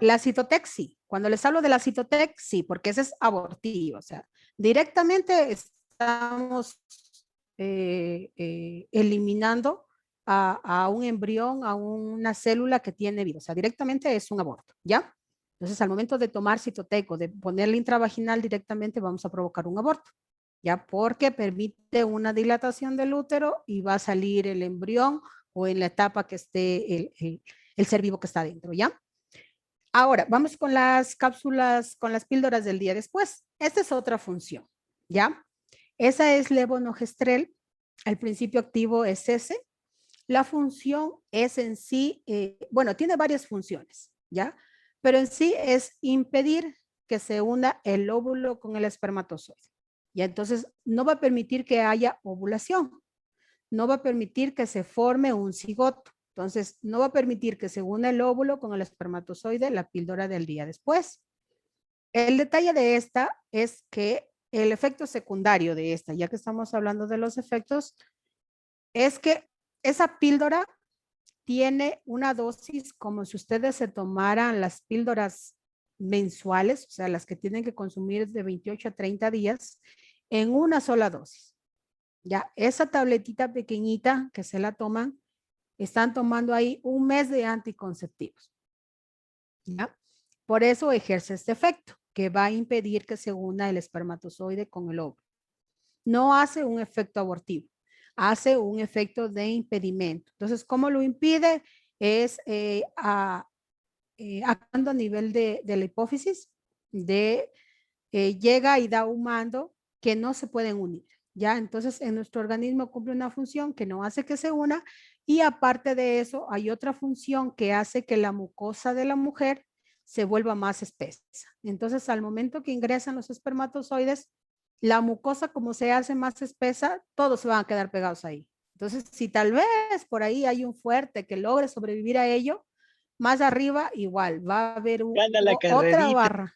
la Cytotec sí. Cuando les hablo de la Cytotec, sí, porque ese es abortivo. O sea, directamente estamos eliminando a un embrión, a una célula que tiene vida. O sea, directamente es un aborto, ¿ya? Entonces, al momento de tomar Cytotec o de ponerle intravaginal directamente, vamos a provocar un aborto, ¿ya? Porque permite una dilatación del útero y va a salir el embrión o en la etapa que esté el ser vivo que está dentro, ¿ya? Ahora, vamos con las cápsulas, con las píldoras del día después. Esta es otra función, ¿ya? Esa es levonorgestrel. El principio activo es ese. La función es en sí, bueno, tiene varias funciones, ¿ya? Pero en sí es impedir que se una el óvulo con el espermatozoide. Y entonces no va a permitir que haya ovulación. No va a permitir que se forme un cigoto. Entonces, no va a permitir que se una el óvulo con el espermatozoide, la píldora del día después. El detalle de esta es que el efecto secundario de esta, ya que estamos hablando de los efectos, es que esa píldora tiene una dosis como si ustedes se tomaran las píldoras mensuales, o sea, las que tienen que consumir de 28 a 30 días, en una sola dosis. Ya, esa tabletita pequeñita que se la toman, están tomando ahí un mes de anticonceptivos. ¿Ya? Por eso ejerce este efecto, que va a impedir que se una el espermatozoide con el óvulo. No hace un efecto abortivo, hace un efecto de impedimento. Entonces, ¿cómo lo impide? Es actuando a nivel de la hipófisis, llega y da un mando que no se pueden unir. ¿Ya? Entonces, en nuestro organismo cumple una función que no hace que se una y aparte de eso, hay otra función que hace que la mucosa de la mujer se vuelva más espesa. Entonces, al momento que ingresan los espermatozoides, la mucosa como se hace más espesa, todos se van a quedar pegados ahí. Entonces, si tal vez por ahí hay un fuerte que logre sobrevivir a ello, más arriba igual va a haber Gana la otra carrerita. barra.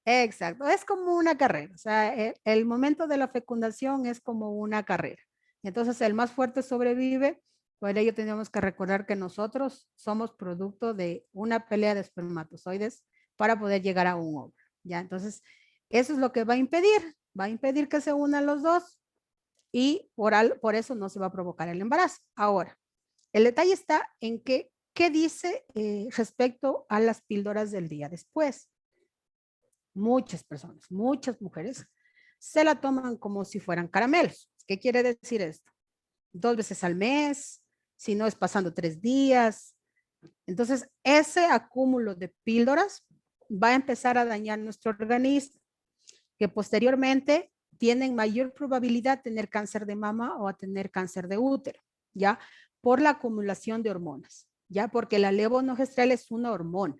Exacto, es como una carrera, o sea, el momento de la fecundación es como una carrera. Entonces, el más fuerte sobrevive, por ello tenemos que recordar que nosotros somos producto de una pelea de espermatozoides para poder llegar a un óvulo, ¿ya? Entonces, eso es lo que va a impedir que se unan los dos y por eso no se va a provocar el embarazo. Ahora, el detalle está en que, ¿qué dice respecto a las píldoras del día después? Muchas personas, muchas mujeres, se la toman como si fueran caramelos. ¿Qué quiere decir esto? 2 veces al mes, si no es pasando 3 días. Entonces, ese acúmulo de píldoras va a empezar a dañar nuestro organismo, que posteriormente tienen mayor probabilidad de tener cáncer de mama o a tener cáncer de útero, ¿ya? Por la acumulación de hormonas, ¿ya? Porque la levonorgestrel es una hormona.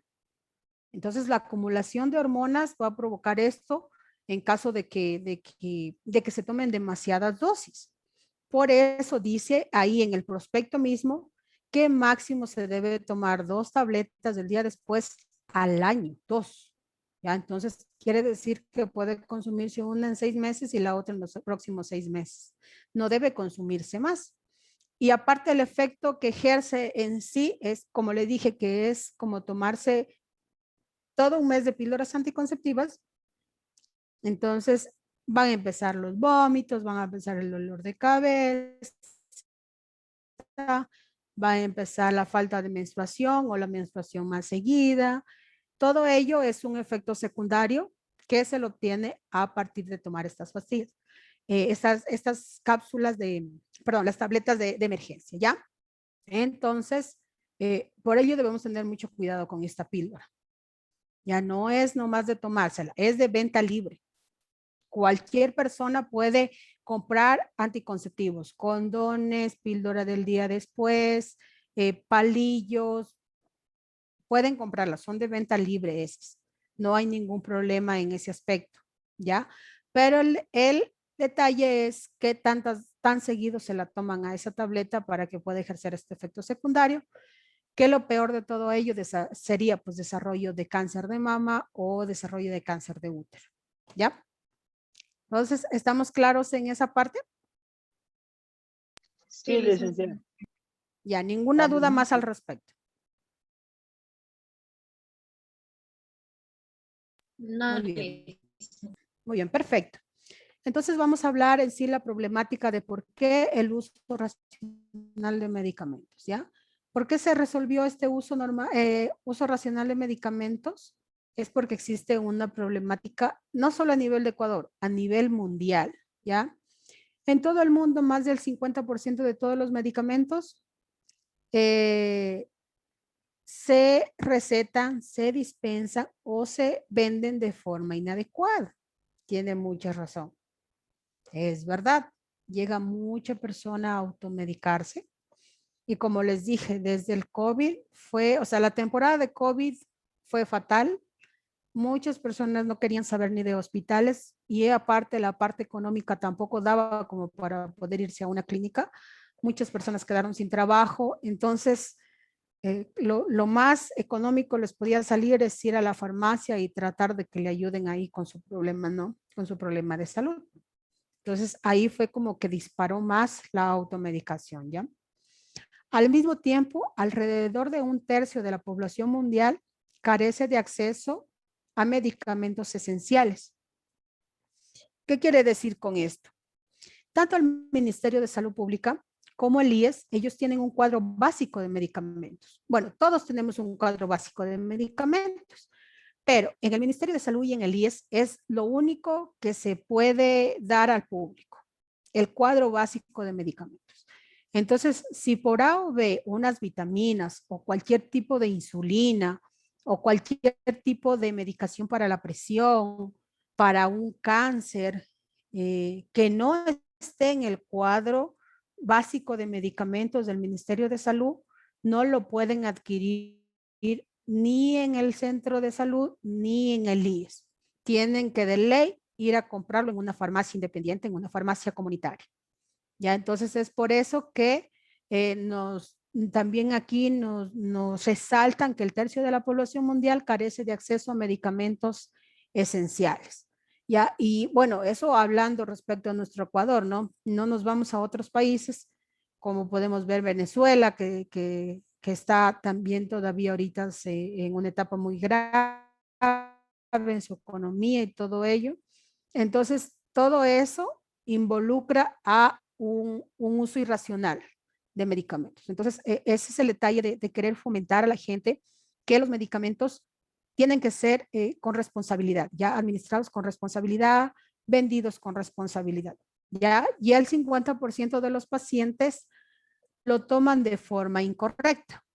Entonces, la acumulación de hormonas va a provocar esto en caso de que se tomen demasiadas dosis. Por eso dice ahí en el prospecto mismo que máximo se debe tomar 2 tabletas del día después al año, 2. ¿Ya? Entonces, quiere decir que puede consumirse una en 6 meses y la otra en los próximos 6 meses. No debe consumirse más. Y aparte el efecto que ejerce en sí es, como le dije, que es como tomarse todo un mes de píldoras anticonceptivas. Entonces van a empezar los vómitos, van a empezar el dolor de cabeza, va a empezar la falta de menstruación o la menstruación más seguida. Todo ello es un efecto secundario que se lo obtiene a partir de tomar estas pastillas, estas cápsulas perdón, las tabletas de emergencia, ¿ya? Entonces, por ello debemos tener mucho cuidado con esta píldora. Ya no es nomás de tomársela, es de venta libre. Cualquier persona puede comprar anticonceptivos, condones, píldora del día después, palillos, pueden comprarlas, son de venta libre esas. No hay ningún problema en ese aspecto, ¿ya? Pero el detalle es que tan seguido se la toman a esa tableta para que pueda ejercer este efecto secundario, que lo peor de todo ello sería pues desarrollo de cáncer de mama o desarrollo de cáncer de útero, ¿ya? Entonces, ¿estamos claros en esa parte? Sí, licenciada. Ya, ninguna duda más al respecto. No, Muy bien. Muy bien, perfecto. Entonces vamos a hablar en sí la problemática de por qué el uso racional de medicamentos, ¿ya? ¿Por qué se resolvió este uso racional de medicamentos? Es porque existe una problemática, no solo a nivel de Ecuador, a nivel mundial, ¿ya? En todo el mundo, más del 50% de todos los medicamentos se recetan, se dispensan o se venden de forma inadecuada. Tiene mucha razón. Es verdad, llega mucha persona a automedicarse y como les dije, desde el COVID la temporada de COVID fue fatal. Muchas personas no querían saber ni de hospitales y aparte la parte económica tampoco daba como para poder irse a una clínica. Muchas personas quedaron sin trabajo, entonces lo más económico les podía salir es ir a la farmacia y tratar de que le ayuden ahí con su problema, ¿no? Con su problema de salud. Entonces ahí fue como que disparó más la automedicación, ¿ya? Al mismo tiempo, alrededor de 1/3 de la población mundial carece de acceso a medicamentos esenciales. ¿Qué quiere decir con esto? Tanto el Ministerio de Salud Pública como el IES, ellos tienen un cuadro básico de medicamentos. Bueno, todos tenemos un cuadro básico de medicamentos, pero en el Ministerio de Salud y en el IES es lo único que se puede dar al público, el cuadro básico de medicamentos. Entonces, si por A o B unas vitaminas o cualquier tipo de insulina o cualquier tipo de medicación para la presión, para un cáncer, que no esté en el cuadro básico de medicamentos del Ministerio de Salud, no lo pueden adquirir ni en el centro de salud ni en el IES. Tienen que de ley ir a comprarlo en una farmacia independiente, en una farmacia comunitaria. Ya, entonces es por eso que también aquí nos resaltan que el tercio de la población mundial carece de acceso a medicamentos esenciales. Ya, y bueno, eso hablando respecto a nuestro Ecuador, ¿no? No nos vamos a otros países, como podemos ver Venezuela, que está también todavía ahorita en una etapa muy grave en su economía y todo ello. Entonces, todo eso involucra a un uso irracional de medicamentos. Entonces, ese es el detalle de querer fomentar a la gente que los medicamentos tienen que ser con responsabilidad, ya administrados con responsabilidad, vendidos con responsabilidad, ya, y el 50% de los pacientes lo toman de forma incorrecta.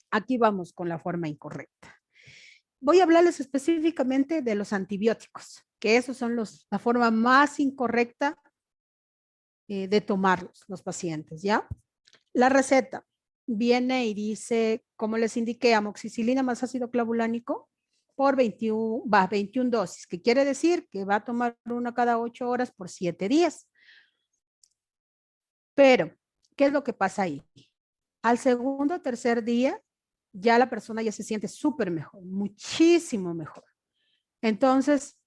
Aquí vamos con la forma incorrecta. Voy a hablarles específicamente de los antibióticos, que esos son la forma más incorrecta de tomarlos los pacientes, ¿ya? La receta viene y dice, como les indiqué, amoxicilina más ácido clavulánico por 21 dosis, que quiere decir que va a tomar una cada 8 horas por 7 días. Pero, ¿qué es lo que pasa ahí? Al segundo o tercer día, ya la persona ya se siente súper mejor, muchísimo mejor. Entonces,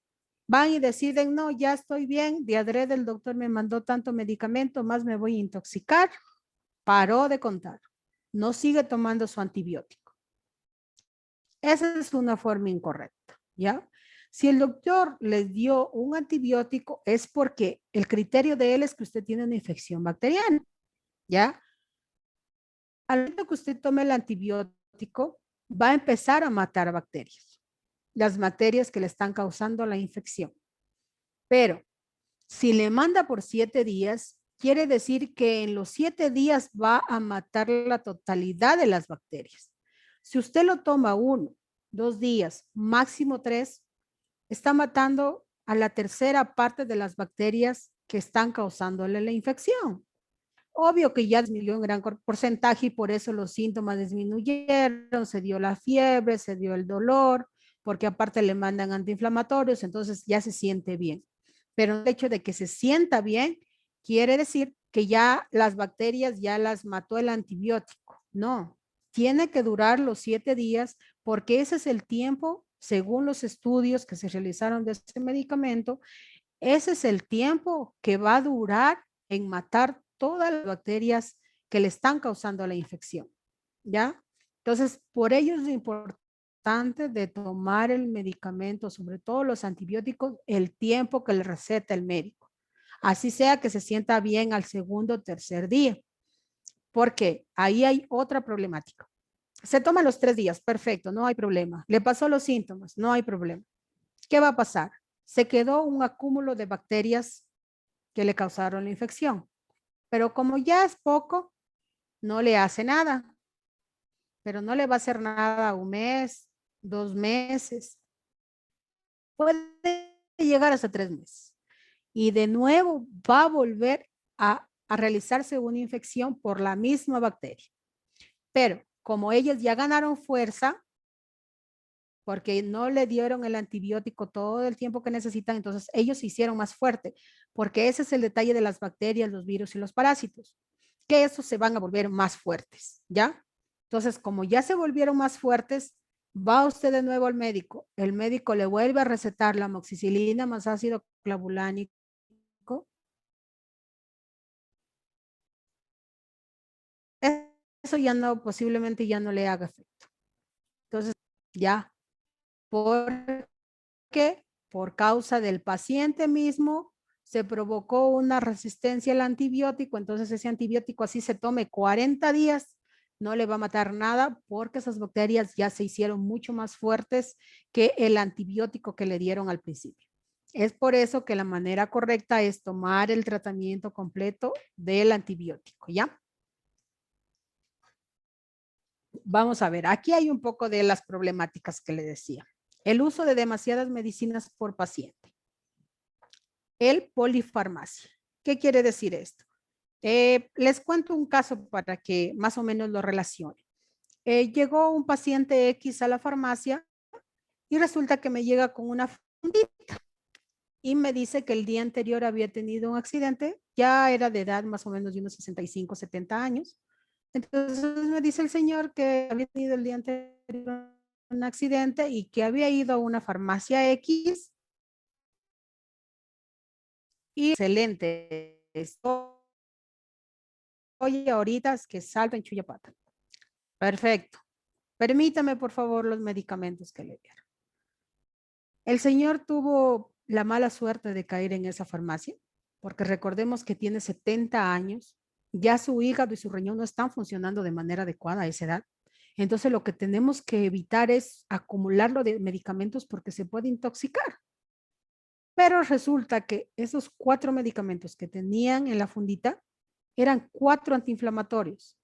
van y deciden, no, ya estoy bien, de adrede el doctor me mandó tanto medicamento, más me voy a intoxicar. Paró de contar. No sigue tomando su antibiótico. Esa es una forma incorrecta, ¿ya? Si el doctor les dio un antibiótico es porque el criterio de él es que usted tiene una infección bacteriana, ¿ya? Al momento que usted tome el antibiótico, va a empezar a matar bacterias, las bacterias que le están causando la infección. Pero si le manda por 7 días, quiere decir que en los 7 días va a matar la totalidad de las bacterias. Si usted lo toma 1, 2 días, máximo 3, está matando a la tercera parte de las bacterias que están causándole la infección. Obvio que ya disminuyó un gran porcentaje y por eso los síntomas disminuyeron, se dio la fiebre, se dio el dolor, porque aparte le mandan antiinflamatorios, entonces ya se siente bien. Pero el hecho de que se sienta bien quiere decir que ya las bacterias ya las mató el antibiótico. No, tiene que durar los 7 días porque ese es el tiempo, según los estudios que se realizaron de este medicamento, ese es el tiempo que va a durar en matar todas las bacterias que le están causando la infección, ¿ya? Entonces, por ello es importante de tomar el medicamento, sobre todo los antibióticos, el tiempo que le receta el médico. Así sea que se sienta bien al segundo o tercer día, porque ahí hay otra problemática. Se toma los 3 días, perfecto, no hay problema. Le pasó los síntomas, no hay problema. ¿Qué va a pasar? Se quedó un acúmulo de bacterias que le causaron la infección. Pero como ya es poco, no le hace nada. Pero no le va a hacer nada 1 mes, 2 meses. Puede llegar hasta 3 meses. Y de nuevo va a volver a realizarse una infección por la misma bacteria. Pero como ellos ya ganaron fuerza, porque no le dieron el antibiótico todo el tiempo que necesitan, entonces ellos se hicieron más fuerte, porque ese es el detalle de las bacterias, los virus y los parásitos, que esos se van a volver más fuertes, ¿ya? Entonces, como ya se volvieron más fuertes, va usted de nuevo al médico, el médico le vuelve a recetar la amoxicilina más ácido clavulánico, eso ya no, posiblemente ya no le haga efecto. Entonces, ya, porque por causa del paciente mismo se provocó una resistencia al antibiótico, entonces ese antibiótico así se tome 40 días, no le va a matar nada porque esas bacterias ya se hicieron mucho más fuertes que el antibiótico que le dieron al principio. Es por eso que la manera correcta es tomar el tratamiento completo del antibiótico, ¿ya? Vamos a ver, aquí hay un poco de las problemáticas que le decía. El uso de demasiadas medicinas por paciente. El polifarmacia. ¿Qué quiere decir esto? Les cuento un caso para que más o menos lo relacione. Llegó un paciente X a la farmacia y resulta que me llega con una fundita. y me dice que el día anterior había tenido un accidente, ya era de edad más o menos de unos 65, 70 años. Entonces me dice el señor que había tenido el día anterior un accidente y que había ido a una farmacia X y excelente. Oye, ahorita es que salva en Chuyapata. Perfecto. Permítame, por favor, los medicamentos que le dieron. El señor tuvo la mala suerte de caer en esa farmacia, porque recordemos que tiene 70 años, ya su hígado y su riñón no están funcionando de manera adecuada a esa edad. Entonces lo que tenemos que evitar es acumularlo de medicamentos porque se puede intoxicar. Pero resulta que esos 4 medicamentos que tenían en la fundita eran 4 antiinflamatorios,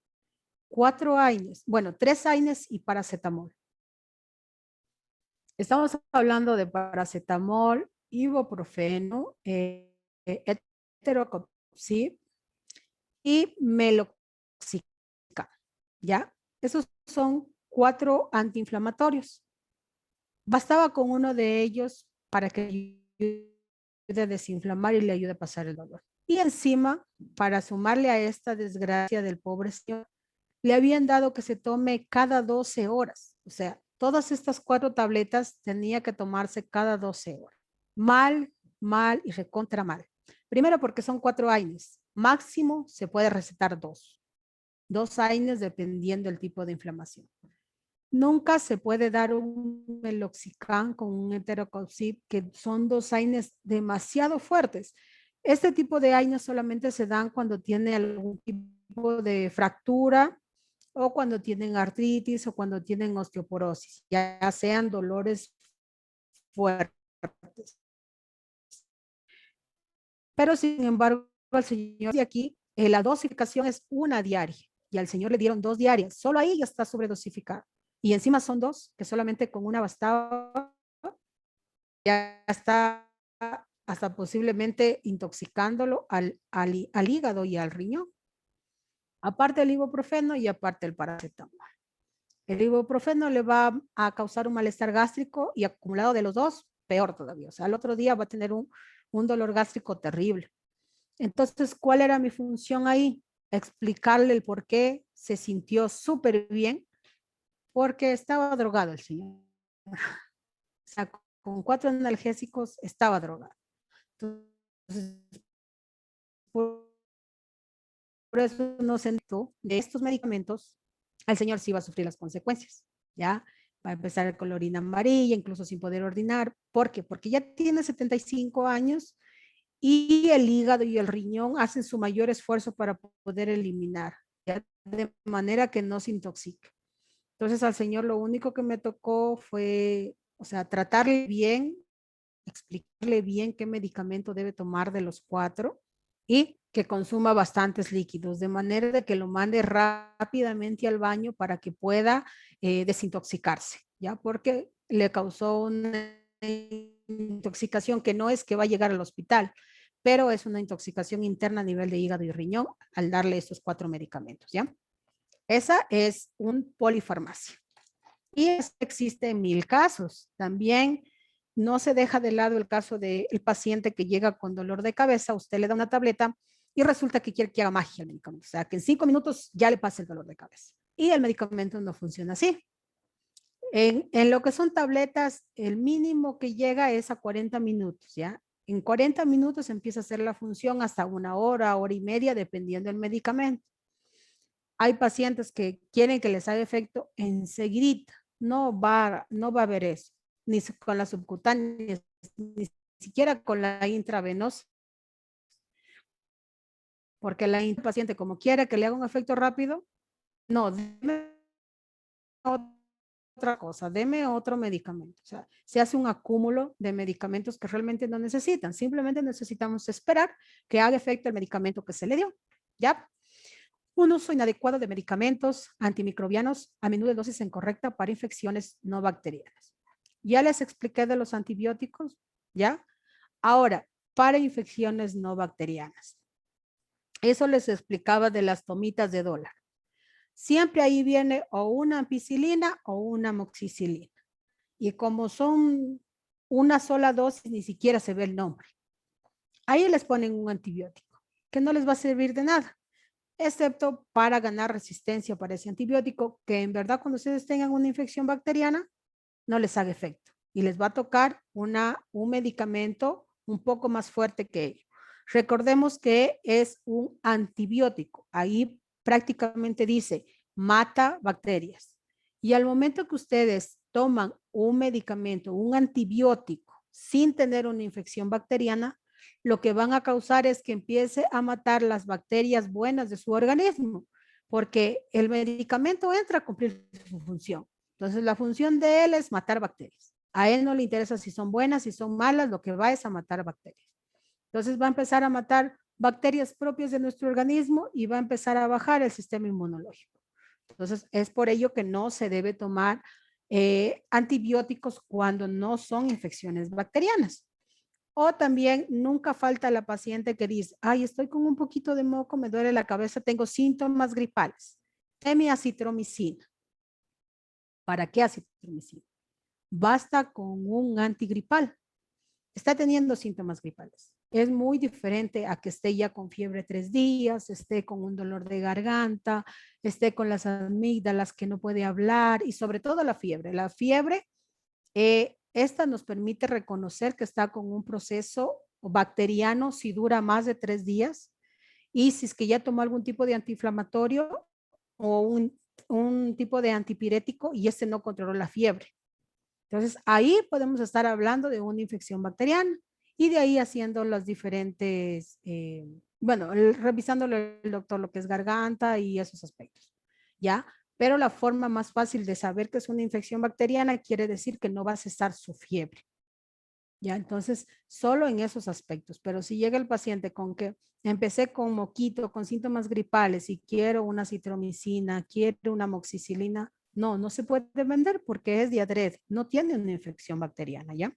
4 AINES, bueno, 3 AINES y paracetamol. Estamos hablando de paracetamol, ibuprofeno, eterocopsib y meloxicam, ¿ya? Esos son 4 antiinflamatorios. Bastaba con uno de ellos para que ayude a desinflamar y le ayude a pasar el dolor. Y encima, para sumarle a esta desgracia del pobre señor, le habían dado que se tome cada 12 horas. O sea, todas estas 4 tabletas tenía que tomarse cada 12 horas. Mal, mal y recontra mal. Primero porque son 4 AINES. Máximo se puede recetar 2. 2 AINES dependiendo del tipo de inflamación. Nunca se puede dar un meloxicam con un eterocopsib, que son 2 AINES demasiado fuertes. Este tipo de AINES solamente se dan cuando tiene algún tipo de fractura o cuando tienen artritis o cuando tienen osteoporosis, ya sean dolores fuertes. Pero sin embargo, al señor de aquí, la dosificación es una diaria y al señor le dieron 2 diarias. Solo ahí ya está sobredosificado. Y encima son 2, que solamente con una bastaba, ya está hasta posiblemente intoxicándolo al hígado y al riñón. Aparte el ibuprofeno y aparte el paracetamol. El ibuprofeno le va a causar un malestar gástrico y acumulado de los 2, peor todavía. O sea, al otro día va a tener un dolor gástrico terrible. Entonces, ¿cuál era mi función ahí? Explicarle el por qué se sintió súper bien, porque estaba drogado el señor. O sea, con 4 analgésicos estaba drogado. Entonces, por eso no sentó de estos medicamentos, el señor sí va a sufrir las consecuencias, ¿ya? Va a empezar con la orina amarilla, incluso sin poder orinar. ¿Por qué? Porque ya tiene 75 años y el hígado y el riñón hacen su mayor esfuerzo para poder eliminar, ¿ya? De manera que no se intoxique. Entonces al señor lo único que me tocó fue, o sea, tratarle bien, explicarle bien qué medicamento debe tomar de los 4 y que consuma bastantes líquidos, de manera de que lo mande rápidamente al baño para que pueda desintoxicarse, ¿ya? Porque le causó una intoxicación que no es que va a llegar al hospital, pero es una intoxicación interna a nivel de hígado y riñón al darle estos 4 medicamentos, ¿ya? Esa es un polifarmacia. Y existe en 1000 casos. También no se deja de lado el caso del paciente que llega con dolor de cabeza, usted le da una tableta y resulta que quiere que haga magia el medicamento. O sea, que en 5 minutos ya le pasa el dolor de cabeza. Y el medicamento no funciona así. En lo que son tabletas, el mínimo que llega es a 40 minutos, ¿ya? En 40 minutos empieza a hacer la función hasta 1 hora, hora y media, dependiendo del medicamento. Hay pacientes que quieren que les haga efecto enseguida. No va a haber eso, ni con la subcutánea, ni siquiera con la intravenosa. Porque la paciente, como quiere que le haga un efecto rápido, no, deme otra cosa, deme otro medicamento. O sea, se hace un acúmulo de medicamentos que realmente no necesitan. Simplemente necesitamos esperar que haga efecto el medicamento que se le dio. ¿Ya? Un uso inadecuado de medicamentos antimicrobianos, a menudo de dosis incorrecta para infecciones no bacterianas. Ya les expliqué de los antibióticos, ¿ya? Ahora, para infecciones no bacterianas. Eso les explicaba de las tomitas de dólar. Siempre ahí viene o una ampicilina o una amoxicilina. Y como son una sola dosis, ni siquiera se ve el nombre. Ahí les ponen un antibiótico que no les va a servir de nada, excepto para ganar resistencia para ese antibiótico, que en verdad cuando ustedes tengan una infección bacteriana no les haga efecto y les va a tocar un medicamento un poco más fuerte que ello. Recordemos que es un antibiótico. Ahí prácticamente dice mata bacterias. Y al momento que ustedes toman un medicamento, un antibiótico, sin tener una infección bacteriana, lo que van a causar es que empiece a matar las bacterias buenas de su organismo, porque el medicamento entra a cumplir su función. Entonces, la función de él es matar bacterias. A él no le interesa si son buenas, si son malas, lo que va es a matar bacterias. Entonces, va a empezar a matar bacterias propias de nuestro organismo y va a empezar a bajar el sistema inmunológico. Entonces, es por ello que no se debe tomar antibióticos cuando no son infecciones bacterianas. O también nunca falta la paciente que dice, ay, estoy con un poquito de moco, me duele la cabeza, tengo síntomas gripales. Deme acitromicina. ¿Para qué acitromicina? Basta con un antigripal. Está teniendo síntomas gripales. Es muy diferente a que esté ya con fiebre 3 días, esté con un dolor de garganta, esté con las amígdalas que no puede hablar y sobre todo la fiebre. La fiebre, esta nos permite reconocer que está con un proceso bacteriano si dura más de 3 días y si es que ya tomó algún tipo de antiinflamatorio o un tipo de antipirético y este no controló la fiebre. Entonces, ahí podemos estar hablando de una infección bacteriana y de ahí haciendo las diferentes, revisándole el doctor lo que es garganta y esos aspectos, ¿ya? Pero la forma más fácil de saber que es una infección bacteriana quiere decir que no va a cesar su fiebre, ¿ya? Entonces, solo en esos aspectos, pero si llega el paciente con que empecé con moquito, con síntomas gripales y quiero una citromicina, quiero una amoxicilina, no se puede vender porque es de adrede, no tiene una infección bacteriana, ¿ya?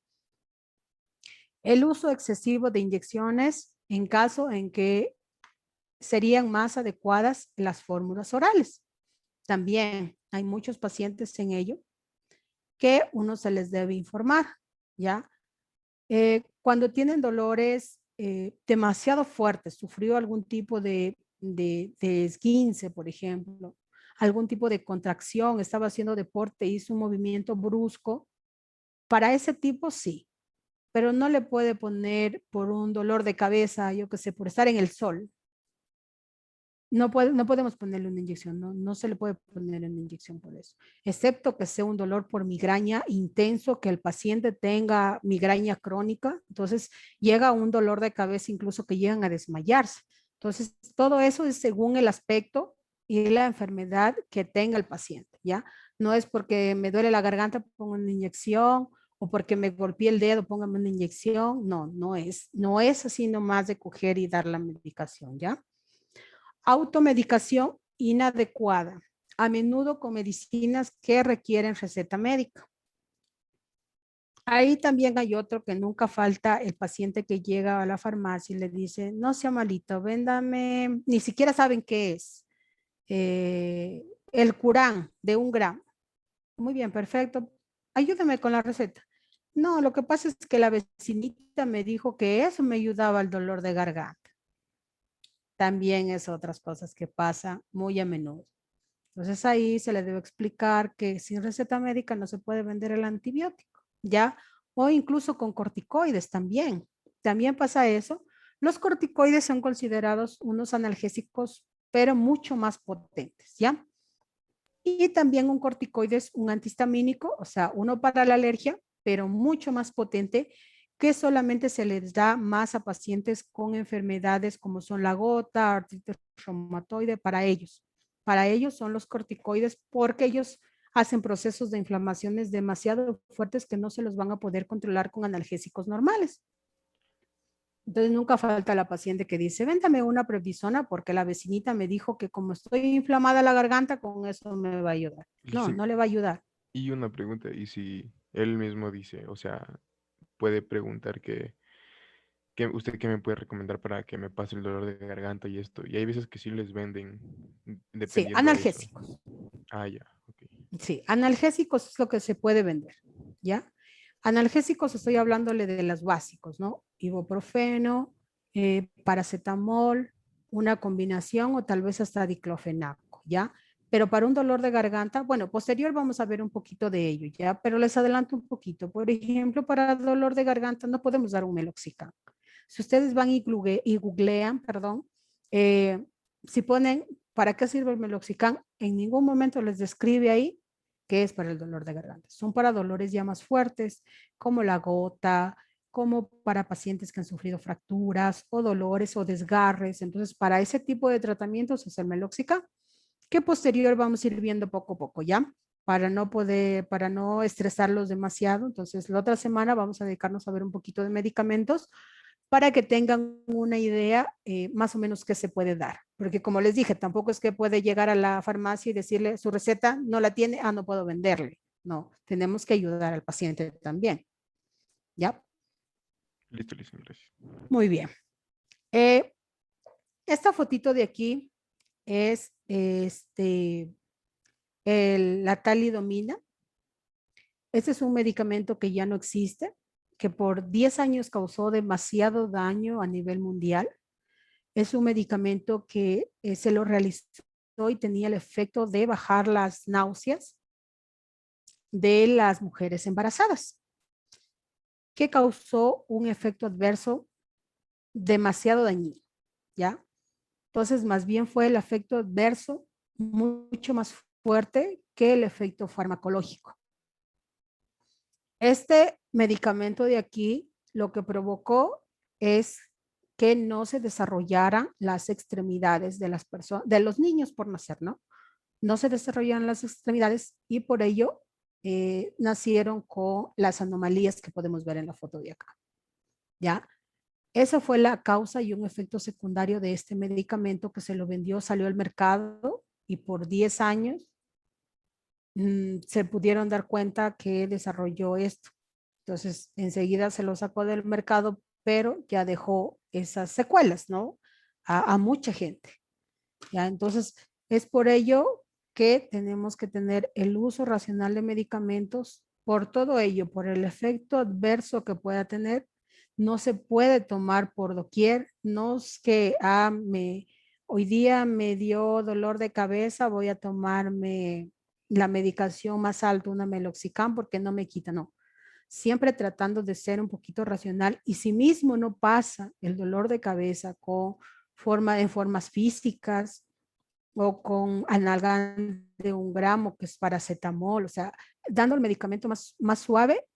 El uso excesivo de inyecciones en caso en que serían más adecuadas las fórmulas orales. También hay muchos pacientes en ello que uno se les debe informar, ¿ya? Cuando tienen dolores demasiado fuertes, sufrió algún tipo de esguince, por ejemplo, algún tipo de contracción, estaba haciendo deporte, hizo un movimiento brusco, para ese tipo sí, pero no le puede poner por un dolor de cabeza, yo qué sé, por estar en el sol. No podemos ponerle una inyección, no se le puede poner una inyección por eso, excepto que sea un dolor por migraña intenso, que el paciente tenga migraña crónica, entonces llega a un dolor de cabeza incluso que llegan a desmayarse. Entonces, todo eso es según el aspecto y la enfermedad que tenga el paciente, ¿ya? No es porque me duele la garganta, pongo una inyección, o porque me golpeé el dedo, póngame una inyección. No es así nomás de coger y dar la medicación, ¿ya? Automedicación inadecuada, a menudo con medicinas que requieren receta médica. Ahí también hay otro que nunca falta, el paciente que llega a la farmacia y le dice, no sea malito, véndame, ni siquiera saben qué es, el Curán de 1 gramo. Muy bien, perfecto, ayúdame con la receta. No, lo que pasa es que la vecinita me dijo que eso me ayudaba al dolor de garganta. También es otras cosas que pasa muy a menudo. Entonces ahí se le debe explicar que sin receta médica no se puede vender el antibiótico, ¿ya? O incluso con corticoides también. También pasa eso. Los corticoides son considerados unos analgésicos, pero mucho más potentes, ¿ya? Y también un corticoide es un antihistamínico, o sea, uno para la alergia, pero mucho más potente que solamente se les da más a pacientes con enfermedades como son la gota, artritis reumatoide, para ellos. Para ellos son los corticoides porque ellos hacen procesos de inflamaciones demasiado fuertes que no se los van a poder controlar con analgésicos normales. Entonces nunca falta la paciente que dice, véndame una prednisona porque la vecinita me dijo que como estoy inflamada la garganta, con eso me va a ayudar. No, Sí, no le va a ayudar. y una pregunta, y si él mismo dice, o sea, puede preguntar usted qué me puede recomendar para que me pase el dolor de garganta y esto, y hay veces que sí les venden Sí, dependiendo de eso. analgésicos. Ah, ya, ok. Sí, analgésicos es lo que se puede vender, ¿ya? Analgésicos estoy hablándole de los básicos, ¿no? Ibuprofeno, paracetamol, una combinación o tal vez hasta diclofenaco, ¿ya? Pero para un dolor de garganta, bueno, posterior vamos a ver un poquito de ello, ¿ya? Pero les adelanto un poquito. Por ejemplo, para dolor de garganta no podemos dar un meloxicam. Si ustedes van y googlean, perdón, si ponen, ¿para qué sirve el meloxicam? En ningún momento les describe ahí que es para el dolor de garganta. Son para dolores ya más fuertes, como la gota, como para pacientes que han sufrido fracturas o dolores o desgarres. Entonces, para ese tipo de tratamientos es el meloxicam, que posterior vamos a ir viendo poco a poco, ¿ya? Para no estresarlos demasiado. Entonces, la otra semana vamos a dedicarnos a ver un poquito de medicamentos para que tengan una idea más o menos qué se puede dar. Porque como les dije, tampoco es que puede llegar a la farmacia y decirle su receta no la tiene, no puedo venderle. No, tenemos que ayudar al paciente también. ¿Ya? Listo, listo, gracias. Muy bien. Esta fotito de aquí es la talidomina. Este es un medicamento que ya no existe, que por 10 años causó demasiado daño a nivel mundial. Es un medicamento que se lo realizó y tenía el efecto de bajar las náuseas de las mujeres embarazadas, que causó un efecto adverso demasiado dañino, ¿ya? Entonces, más bien fue el efecto adverso mucho más fuerte que el efecto farmacológico. Este medicamento de aquí lo que provocó es que no se desarrollaran las extremidades de las personas, de los niños por nacer, ¿no? No se desarrollaron las extremidades y por ello nacieron con las anomalías que podemos ver en la foto de acá, ¿ya? Esa fue la causa y un efecto secundario de este medicamento que se lo vendió, salió al mercado y por 10 años se pudieron dar cuenta que desarrolló esto. Entonces, enseguida se lo sacó del mercado, pero ya dejó esas secuelas, ¿no? A mucha gente. ¿Ya? Entonces, es por ello que tenemos que tener el uso racional de medicamentos. Por todo ello, por el efecto adverso que pueda tener, no se puede tomar por doquier. No es que hoy día me dio dolor de cabeza, voy a tomarme la medicación más alta, una meloxicam, porque no me quita, no. Siempre tratando de ser un poquito racional y si mismo no pasa el dolor de cabeza en formas físicas o con analgan de 1 gramo, que es paracetamol, o sea, dando el medicamento más suave,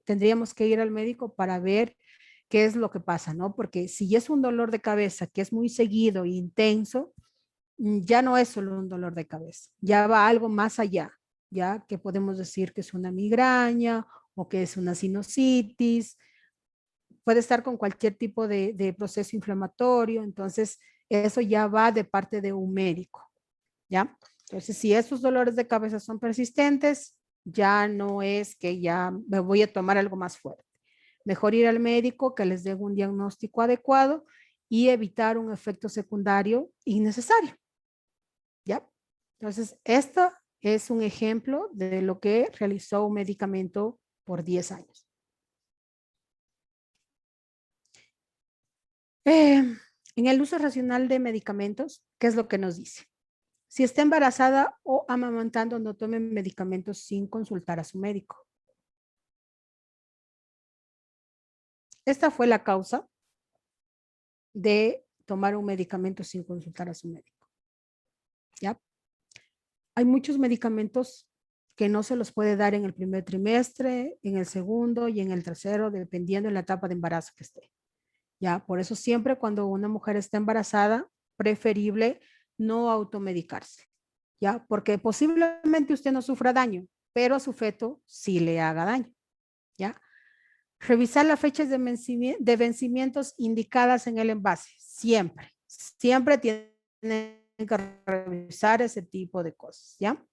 tendríamos que ir al médico para ver qué es lo que pasa, ¿no? Porque si es un dolor de cabeza que es muy seguido e intenso, ya no es solo un dolor de cabeza, ya va algo más allá, ya que podemos decir que es una migraña o que es una sinusitis, puede estar con cualquier tipo de proceso inflamatorio, entonces eso ya va de parte de un médico, ¿ya? Entonces, si esos dolores de cabeza son persistentes, ya no es que ya me voy a tomar algo más fuerte. Mejor ir al médico que les dé un diagnóstico adecuado y evitar un efecto secundario innecesario, ¿ya? Entonces, esto es un ejemplo de lo que realizó un medicamento por 10 años. En el uso racional de medicamentos, ¿qué es lo que nos dice? Si está embarazada o amamantando, no tome medicamentos sin consultar a su médico. Esta fue la causa de tomar un medicamento sin consultar a su médico. ¿Ya? Hay muchos medicamentos que no se los puede dar en el primer trimestre, en el segundo y en el tercero, dependiendo de la etapa de embarazo que esté. ¿Ya? Por eso siempre cuando una mujer está embarazada, preferible no automedicarse, ¿ya? Porque posiblemente usted no sufra daño, pero a su feto sí le haga daño, ¿ya? Revisar las fechas de vencimientos indicadas en el envase, siempre tienen que revisar ese tipo de cosas, ¿ya?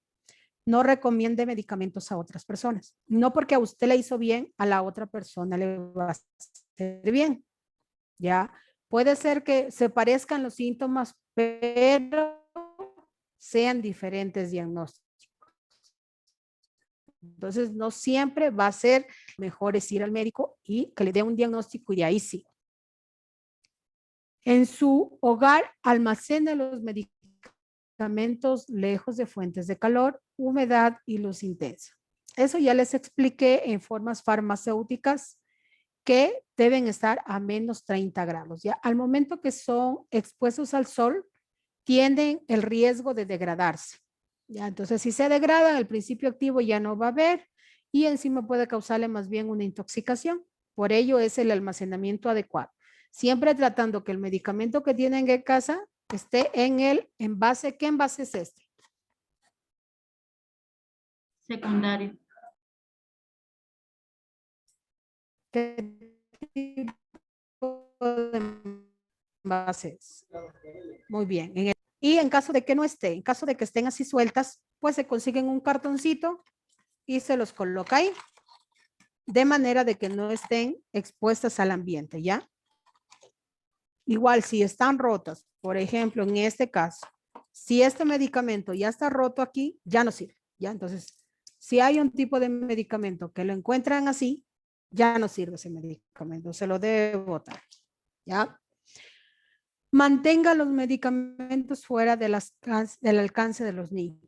No recomiende medicamentos a otras personas. No porque a usted le hizo bien, a la otra persona le va a hacer bien. ¿Ya? Puede ser que se parezcan los síntomas, pero sean diferentes diagnósticos. Entonces, no siempre va a ser mejor es ir al médico y que le dé un diagnóstico y de ahí sí. En su hogar, almacena los medicamentos lejos de fuentes de calor, humedad y luz intensa. Eso ya les expliqué en formas farmacéuticas que deben estar a menos 30 grados. Ya al momento que son expuestos al sol, tienen el riesgo de degradarse. Ya, entonces, si se degradan, el principio activo ya no va a haber y encima puede causarle más bien una intoxicación. Por ello es el almacenamiento adecuado. Siempre tratando que el medicamento que tienen en casa esté en el envase. ¿Qué envase es este? Secundario. ¿Qué tipo de envases? Muy bien. Y en caso de que no esté, en caso de que estén así sueltas, pues se consiguen un cartoncito y se los coloca ahí, de manera de que no estén expuestas al ambiente, ¿ya? Igual, si están rotas, por ejemplo, en este caso, si este medicamento ya está roto aquí, ya no sirve, ¿ya? Entonces, si hay un tipo de medicamento que lo encuentran así, ya no sirve ese medicamento, se lo debe botar, ¿ya? Mantenga los medicamentos fuera del alcance de los niños.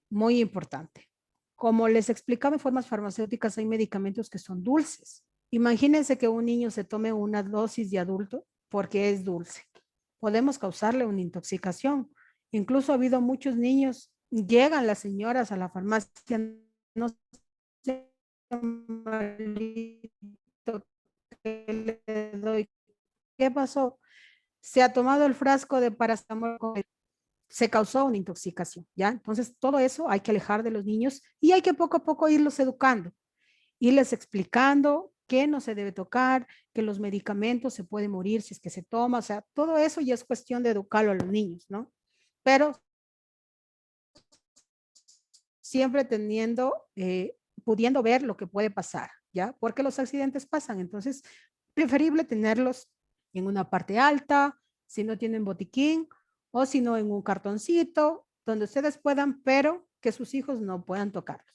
Muy importante. Como les explicaba en formas farmacéuticas, hay medicamentos que son dulces. Imagínense que un niño se tome una dosis de adulto porque es dulce. Podemos causarle una intoxicación. Incluso ha habido muchos niños, llegan las señoras a la farmacia, no sé, ¿qué le doy? ¿Qué pasó? Se ha tomado el frasco de paracetamol, se causó una intoxicación, ¿ya? Entonces, todo eso hay que alejar de los niños y hay que poco a poco irlos educando, irles explicando qué no se debe tocar, que los medicamentos se pueden morir si es que se toma, o sea, todo eso ya es cuestión de educarlo a los niños, ¿no? Pero siempre pudiendo ver lo que puede pasar, ¿ya? Porque los accidentes pasan, entonces, preferible tenerlos en una parte alta, si no tienen botiquín, o si no en un cartoncito, donde ustedes puedan, pero que sus hijos no puedan tocarlos.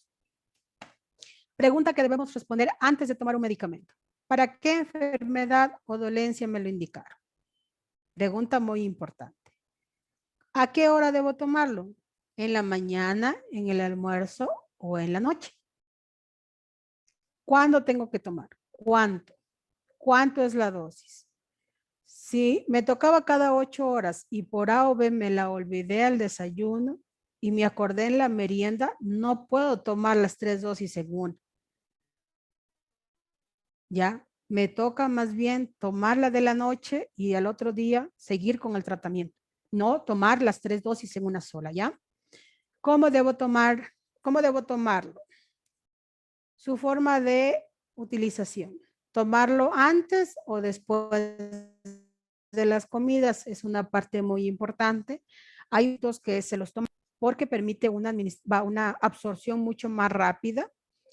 Pregunta que debemos responder antes de tomar un medicamento. ¿Para qué enfermedad o dolencia me lo indicaron? Pregunta muy importante. ¿A qué hora debo tomarlo? ¿En la mañana, en el almuerzo o en la noche? ¿Cuándo tengo que tomar? ¿Cuánto? ¿Cuánto es la dosis? Si me tocaba cada 8 horas y por A o B me la olvidé al desayuno y me acordé en la merienda, no puedo tomar las 3 dosis en una. Ya, me toca más bien tomarla de la noche y al otro día seguir con el tratamiento. No tomar las 3 dosis en una sola, ¿ya? ¿Cómo debo tomarlo? Su forma de utilización. Tomarlo antes o después de las comidas es una parte muy importante. Hay otros que se los toman porque permite una absorción mucho más rápida.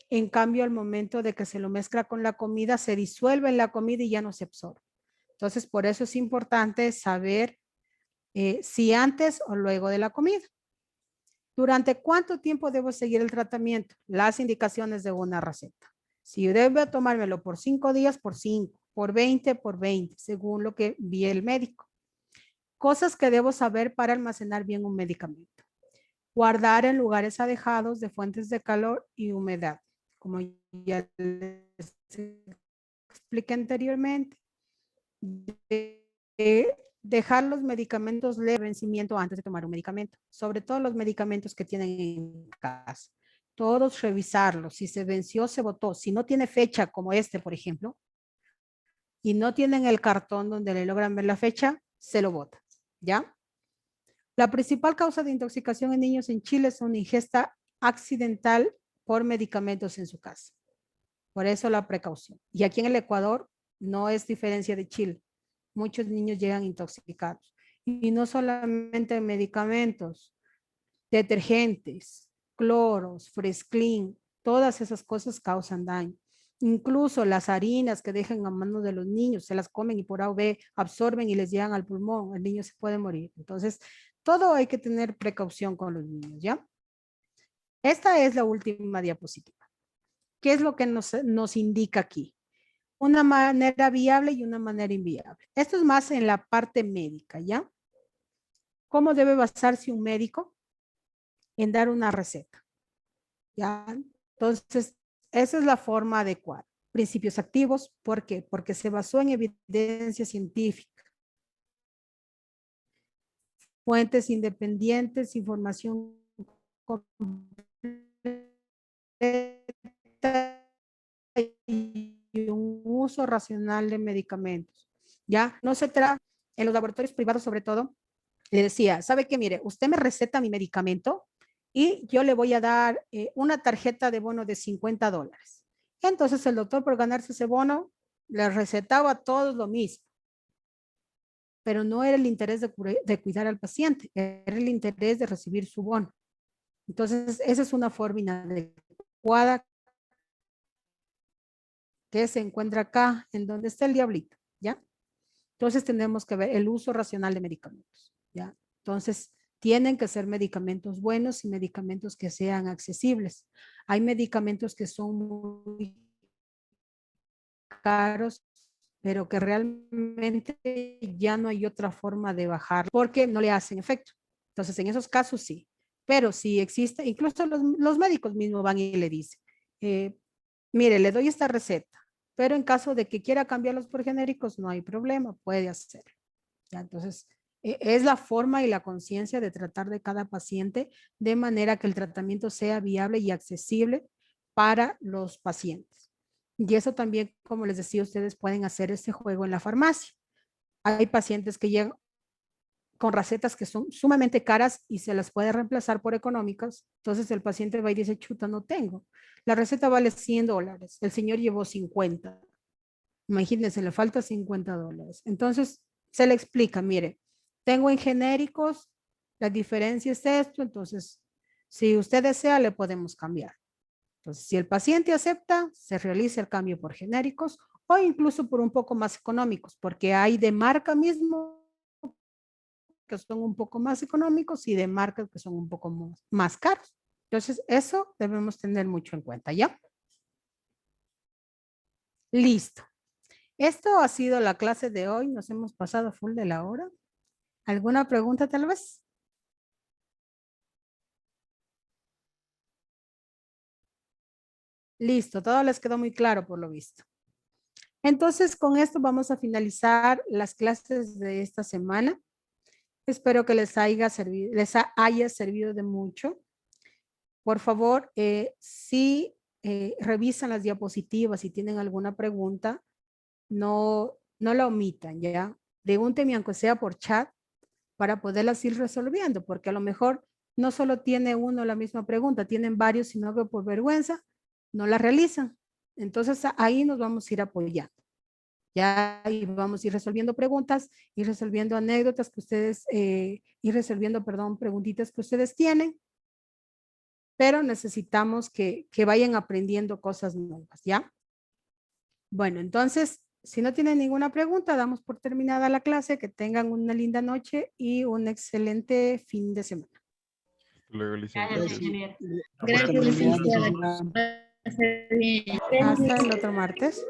En cambio, al momento de que se lo mezcla con la comida, se disuelve en la comida y ya no se absorbe. Entonces, por eso es importante saber si antes o luego de la comida. ¿Durante cuánto tiempo debo seguir el tratamiento? Las indicaciones de una receta. Si debo tomármelo por 5 días, por 5, por 20, según lo que vi el médico. Cosas que debo saber para almacenar bien un medicamento. Guardar en lugares alejados de fuentes de calor y humedad, como ya les expliqué anteriormente. Dejar los medicamentos de vencimiento antes de tomar un medicamento, sobre todo los medicamentos que tienen en casa. Todos revisarlos, si se venció, se botó. Si no tiene fecha como este, por ejemplo, y no tienen el cartón donde le logran ver la fecha, se lo bota, ¿ya? La principal causa de intoxicación en niños en Chile es una ingesta accidental por medicamentos en su casa. Por eso la precaución. Y aquí en el Ecuador no es diferencia de Chile. Muchos niños llegan intoxicados. Y no solamente medicamentos, detergentes, cloros, fresclin, todas esas cosas causan daño. Incluso las harinas que dejan a manos de los niños, se las comen y por A o B absorben y les llegan al pulmón, el niño se puede morir. Entonces, todo hay que tener precaución con los niños, ¿ya? Esta es la última diapositiva. ¿Qué es lo que nos indica aquí? Una manera viable y una manera inviable. Esto es más en la parte médica, ¿ya? ¿Cómo debe basarse un médico en dar una receta? ¿Ya? Entonces, esa es la forma adecuada. Principios activos, ¿por qué? Porque se basó en evidencia científica. Fuentes independientes, información completa y un uso racional de medicamentos. ¿Ya? No se trata, en los laboratorios privados sobre todo, le decía, ¿sabe qué? Mire, usted me receta mi medicamento y yo le voy a dar una tarjeta de bono de $50. Entonces el doctor, por ganarse ese bono, le recetaba a todos lo mismo. Pero no era el interés de cuidar al paciente, era el interés de recibir su bono. Entonces, esa es una forma inadecuada que se encuentra acá, en donde está el diablito, ¿ya? Entonces, tenemos que ver el uso racional de medicamentos, ¿ya? Entonces, tienen que ser medicamentos buenos y medicamentos que sean accesibles. Hay medicamentos que son muy caros, pero que realmente ya no hay otra forma de bajar porque no le hacen efecto. Entonces, en esos casos sí. Pero si existe, incluso los médicos mismos van y le dicen, mire, le doy esta receta, pero en caso de que quiera cambiarlos por genéricos, no hay problema, puede hacerlo. ¿Ya? Entonces, es la forma y la conciencia de tratar de cada paciente de manera que el tratamiento sea viable y accesible para los pacientes. Y eso también, como les decía, ustedes pueden hacer este juego en la farmacia. Hay pacientes que llegan con recetas que son sumamente caras y se las puede reemplazar por económicas. Entonces el paciente va y dice, chuta, no tengo. La receta vale $100. El señor llevó 50. Imagínense, le falta $50. Entonces se le explica, mire, tengo en genéricos, la diferencia es esto, entonces si usted desea le podemos cambiar. Entonces, si el paciente acepta, se realiza el cambio por genéricos o incluso por un poco más económicos, porque hay de marca mismo que son un poco más económicos y de marcas que son un poco más caros. Entonces, eso debemos tener mucho en cuenta, ¿ya? Listo. Esto ha sido la clase de hoy. Nos hemos pasado full de la hora. ¿Alguna pregunta tal vez? Listo, todo les quedó muy claro por lo visto. Entonces, con esto vamos a finalizar las clases de esta semana. Espero que les haya servido de mucho. Por favor, si revisan las diapositivas y tienen alguna pregunta, no la omitan, ¿ya? Pregúntenme aunque sea por chat para poderlas ir resolviendo, porque a lo mejor no solo tiene uno la misma pregunta, tienen varios, sino que por vergüenza no la realizan. Entonces ahí nos vamos a ir apoyando. Ya y vamos a ir resolviendo preguntas, ir resolviendo anécdotas que ustedes, ir resolviendo, perdón, preguntitas que ustedes tienen, pero necesitamos que vayan aprendiendo cosas nuevas, ¿ya? Bueno, entonces, si no tienen ninguna pregunta, damos por terminada la clase, que tengan una linda noche y un excelente fin de semana. Hasta luego, licenciada. Gracias, Javier. Gracias, licenciada. Hasta el otro martes.